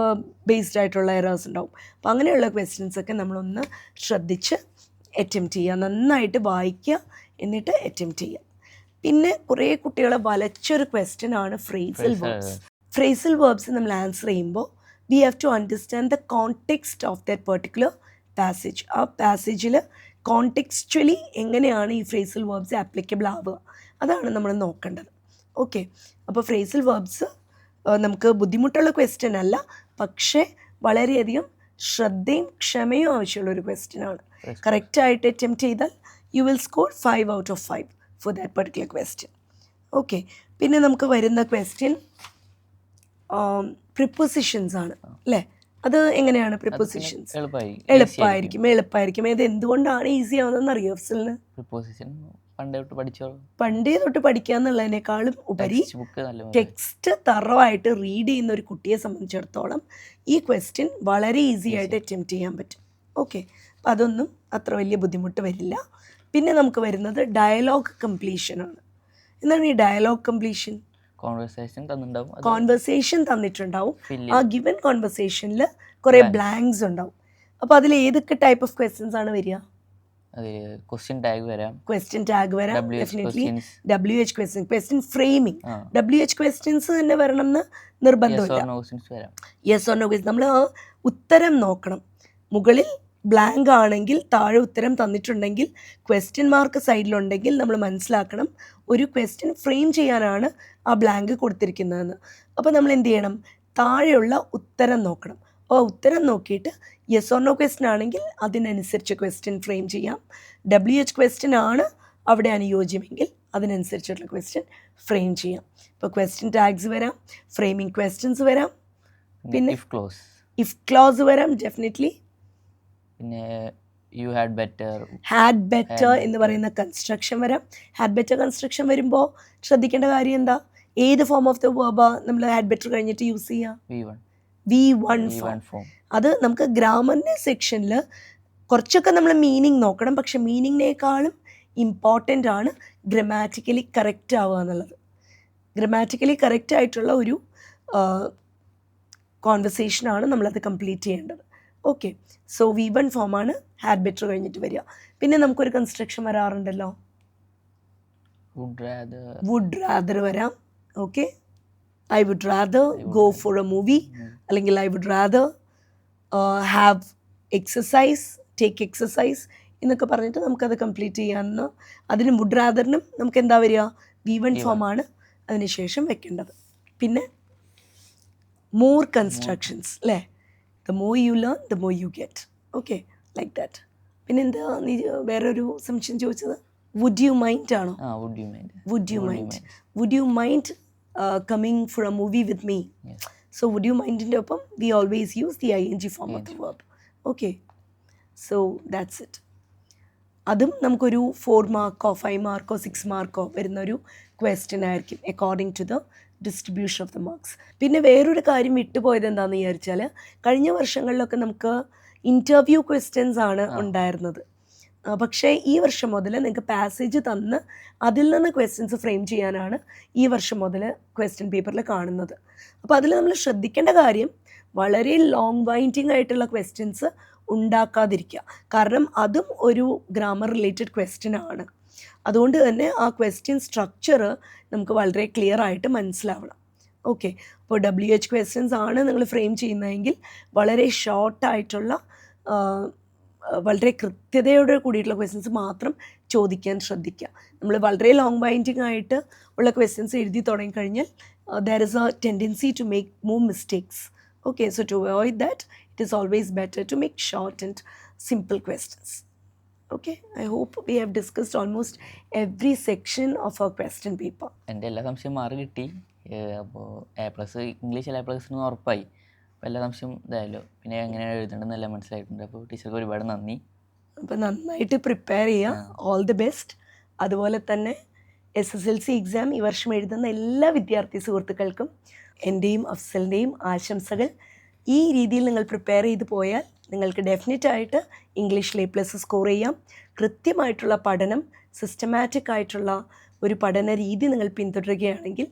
ബേസ്ഡ് ആയിട്ടുള്ള എറേഴ്സ് ഉണ്ടാവും. അപ്പോൾ അങ്ങനെയുള്ള ക്വസ്റ്റ്യൻസൊക്കെ നമ്മളൊന്ന് ശ്രദ്ധിച്ച് അറ്റംപ്റ്റ് ചെയ്യുക, നന്നായിട്ട് വായിക്കുക, എന്നിട്ട് അറ്റംപ്റ്റ് ചെയ്യുക. പിന്നെ കുറേ കുട്ടികളെ വലച്ചൊരു ക്വസ്റ്റ്യൻ ആണ് ഫ്രേസൽ വേർബ്സ്. ഫ്രേസൽ വേർബ്സ് നമ്മൾ ആൻസർ ചെയ്യുമ്പോൾ we have to understand the context of that particular passage. ആ പാസേജിൽ കോണ്ടെക്സ്ച്വലി എങ്ങനെയാണ് ഈ ഫ്രേസൽ വേർബ്സ് ആപ്ലിക്കബിൾ ആവുക, അതാണ് നമ്മൾ നോക്കേണ്ടത്. ഓക്കെ, അപ്പോൾ ഫ്രേസൽ വേർബ്സ് നമുക്ക് ബുദ്ധിമുട്ടുള്ള ക്വസ്റ്റ്യൻ അല്ല, പക്ഷേ വളരെയധികം ശ്രദ്ധയും ക്ഷമയും ആവശ്യമുള്ളൊരു ക്വസ്റ്റ്യനാണ്. കറക്റ്റായിട്ട് അറ്റംപ്റ്റ് ചെയ്താൽ you will score 5 out of 5 for that particular question. Okay, പിന്നെ നമുക്ക് വരുന്ന ക്വസ്റ്റ്യൻ പ്രിപ്പോസിഷൻസ് ആണ് അല്ലേ? അത് എങ്ങനെയാണ് പ്രിപ്പോസിഷൻസ്? എളുപ്പമായിരിക്കും. ഇത് എന്തുകൊണ്ടാണ് ഈസി ആവുന്നതെന്ന് അറിയോ അഫ്സലിന്? പണ്ടേ തൊട്ട് പഠിക്കുക എന്നുള്ളതിനേക്കാളും ഉപരി ടെക്സ്റ്റ് തറവായിട്ട് റീഡ് ചെയ്യുന്ന ഒരു കുട്ടിയെ സംബന്ധിച്ചിടത്തോളം ഈ ക്വസ്റ്റ്യൻ വളരെ ഈസി ആയിട്ട് അറ്റംപ്റ്റ് ചെയ്യാൻ പറ്റും. ഓക്കെ, അപ്പം അതൊന്നും അത്ര വലിയ ബുദ്ധിമുട്ട് വരില്ല. പിന്നെ നമുക്ക് വരുന്നത് ഡയലോഗ് കംപ്ലീഷൻ ആണ്. എന്താണ് ഈ ഡയലോഗ് കംപ്ലീഷൻ? കോൺവെർസേഷൻ തന്നിട്ടുണ്ടാവും, ആ ഗിവൻ കോൺവെർസേഷനിൽ കുറേ ബ്ലാങ്ക്സ് ഉണ്ടാവും. അപ്പോൾ അതിൽ ഏതൊക്കെ ടൈപ്പ് ഓഫ് ക്വസ്റ്റ്യൻസ് ആണ് വരിക? ക്വസ്റ്റ്യൻ ടാഗ് വരാം, definitely WH question, question framing, WH questions തന്നെ വരണം എന്ന് നിർബന്ധമില്ല. യെസ് ഓർ നോ ക്വസ്റ്റ്യൻ, നമ്മൾ ആ ഉത്തരം നോക്കണം. മുകളിൽ ബ്ലാങ്ക് ആണെങ്കിൽ താഴെ ഉത്തരം തന്നിട്ടുണ്ടെങ്കിൽ ക്വസ്റ്റ്യൻ മാർക്ക് സൈഡിലുണ്ടെങ്കിൽ നമ്മൾ മനസ്സിലാക്കണം ഒരു ക്വസ്റ്റ്യൻ ഫ്രെയിം ചെയ്യാനാണ് ആ ബ്ലാങ്ക് കൊടുത്തിരിക്കുന്നതെന്ന്. അപ്പോൾ നമ്മൾ എന്ത് ചെയ്യണം? താഴെയുള്ള ഉത്തരം നോക്കണം. ഉത്തരം നോക്കിയിട്ട് യെസ് ഓർ നോ ക്വസ്റ്റ്യൻ ആണെങ്കിൽ അതിനനുസരിച്ച് ക്വസ്റ്റ്യൻ ഫ്രെയിം ചെയ്യാം. WH ക്വസ്റ്റ്യൻ ആണ് അവിടെ അനുയോജ്യമെങ്കിൽ അതിനനുസരിച്ചുള്ള ക്വസ്റ്റ്യൻ ഫ്രെയിം ചെയ്യാം. ഇപ്പോൾ ക്വസ്റ്റ്യൻ ടാഗ്സ് വരാം, ഫ്രെയിമിംഗ് ക്വസ്റ്റ്യൻസ് വരാം, പിന്നെ ഇഫ് ക്ലോസ് വരാം ഡെഫിനറ്റ്ലി. പിന്നെ യു ഹാഡ് ബെറ്റർ എന്ന് പറയുന്ന കൺസ്ട്രക്ഷൻ വരാം. ഹാഡ് ബെറ്റർ കൺസ്ട്രക്ഷൻ വരുമ്പോൾ ശ്രദ്ധിക്കേണ്ട കാര്യം എന്താ? ഏത് ഫോം ഓഫ് ദ വേർബാ നമ്മൾ ഹാഡ് ബെറ്റർ കഴിഞ്ഞിട്ട് യൂസ് ചെയ്യാം? V1 form. അത് നമുക്ക് ഗ്രാമറിൻ്റെ സെക്ഷനിൽ കുറച്ചൊക്കെ നമ്മൾ മീനിങ് നോക്കണം. പക്ഷെ മീനിങ്ങിനേക്കാളും ഇമ്പോർട്ടൻ്റ് ആണ് ഗ്രമാറ്റിക്കലി കറക്റ്റ് ആവുക എന്നുള്ളത്. ഗ്രമാറ്റിക്കലി കറക്റ്റ് ആയിട്ടുള്ള ഒരു കോൺവെർസേഷനാണ് നമ്മളത് കംപ്ലീറ്റ് ചെയ്യേണ്ടത്. ഓക്കെ, സോ V1 ഫോമാണ് ഹാഡ് ബെറ്റർ കഴിഞ്ഞിട്ട് വരിക. പിന്നെ നമുക്കൊരു കൺസ്ട്രക്ഷൻ വരാറുണ്ടല്ലോ, വുഡ് റാദർ വരാം. Okay, I would rather go for a movie, അല്ലെങ്കിൽ I would rather have exercise, take exercise എന്നൊക്കെ പറഞ്ഞിട്ട് നമുക്കത് കംപ്ലീറ്റ് ചെയ്യാമെന്ന്. അതിന് വുഡ് റാദറിനും നമുക്ക് എന്താ വരിക? V1 ഫോമാണ് അതിനുശേഷം വെക്കേണ്ടത്. പിന്നെ മോർ കൺസ്ട്രക്ഷൻസ് അല്ലേ? The more you learn the more you get. Okay, like that. പിന്നെ എന്താ നീ വേറൊരു സംശയം ചോദിച്ചത്? വുഡ് യു മൈൻഡ് ആണോ? Would you mind coming for a movie with me? So would you mind ന്റെ ഒപ്പം we always use the ing form of the verb. Okay, so that's it. അതും നമുക്കൊരു 4 മാർക്കോ 5 മാർക്കോ 6 മാർക്കോ വരുന്നൊരു ക്വസ്റ്റ്യൻ ആയിരിക്കും according to the distribution of the marks. പിന്നെ വേറൊരു കാര്യം വിട്ടുപോയത് എന്താണെന്ന് വിചാരിച്ചാൽ, കഴിഞ്ഞ വർഷങ്ങളിലൊക്കെ നമുക്ക് ഇൻ്റർവ്യൂ ക്വസ്റ്റ്യൻസ് ആണ് ഉണ്ടായിരുന്നത്. പക്ഷേ ഈ വർഷം മുതൽ നിങ്ങൾക്ക് പാസേജ് തന്ന് അതിൽ നിന്ന് ക്വസ്റ്റ്യൻസ് ഫ്രെയിം ചെയ്യാനാണ് ഈ വർഷം മുതൽ ക്വസ്റ്റ്യൻ പേപ്പറിൽ കാണുന്നത്. അപ്പോൾ അതിൽ നമ്മൾ ശ്രദ്ധിക്കേണ്ട കാര്യം വളരെ ലോങ് വൈൻഡിങ് ആയിട്ടുള്ള ക്വസ്റ്റ്യൻസ് ഉണ്ടാക്കാതിരിക്കുക. കാരണം അതും ഒരു ഗ്രാമർ റിലേറ്റഡ് ക്വസ്റ്റ്യൻ ആണ്. അതുകൊണ്ട് തന്നെ ആ ക്വസ്റ്റ്യൻ സ്ട്രക്ചർ നമുക്ക് വളരെ ക്ലിയർ ആയിട്ട് മനസ്സിലാവണം. ഓക്കെ, അപ്പോൾ WH ക്വസ്റ്റ്യൻസ് ആണ് നിങ്ങൾ ഫ്രെയിം ചെയ്യുന്നതെങ്കിൽ വളരെ ഷോർട്ടായിട്ടുള്ള വളരെ കൃത്യതയോടെ കൂടിയിട്ടുള്ള ക്വസ്റ്റ്യൻസ് മാത്രം ചോദിക്കാൻ ശ്രദ്ധിക്കുക. നമ്മൾ വളരെ ലോങ് ബൈൻഡിങ് ആയിട്ട് ഉള്ള ക്വസ്റ്റ്യൻസ് എഴുതി തുടങ്ങിക്കഴിഞ്ഞാൽ there is a tendency to make more mistakes. Okay, so to avoid that it is always better to make short and simple questions. Okay, I hope we have discussed almost every section of our question paper. എൻ്റെ എല്ലാ സംശയം മാറി കിട്ടി. അപ്പോൾ A+ ഇംഗ്ലീഷ് A+ ഉറപ്പായി. അപ്പോൾ എല്ലാ സംശയം ഇതായല്ലോ. പിന്നെ എങ്ങനെയാണ് എഴുതേണ്ടതെന്നെല്ലാം മനസ്സിലായിട്ടുണ്ട്. അപ്പോൾ ടീച്ചർക്ക് ഒരുപാട് നന്ദി. അപ്പോൾ നന്നായിട്ട് പ്രിപ്പയർ ചെയ്യുക. All the best. അതുപോലെ തന്നെ SSLC എക്സാം ഈ വർഷം എഴുതുന്ന എല്ലാ വിദ്യാർത്ഥി സുഹൃത്തുക്കൾക്കും എൻ്റെയും അഫ്സലിൻ്റെയും ആശംസകൾ. ഈ രീതിയിൽ നിങ്ങൾ പ്രിപ്പയർ ചെയ്ത് പോയാൽ നിങ്ങൾക്ക് ഡെഫിനറ്റായിട്ട് ഇംഗ്ലീഷിൽ A+ സ്കോർ ചെയ്യാം. കൃത്യമായിട്ടുള്ള പഠനം, സിസ്റ്റമാറ്റിക് ആയിട്ടുള്ള ഒരു പഠന രീതി നിങ്ങൾ പിന്തുടരുകയാണെങ്കിൽ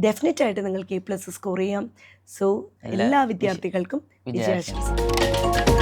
ഡെഫിനറ്റായിട്ട് നിങ്ങൾക്ക് A+ സ്കോർ ചെയ്യാം. സോ എല്ലാ വിദ്യാർത്ഥികൾക്കും വിജയാശംസകൾ.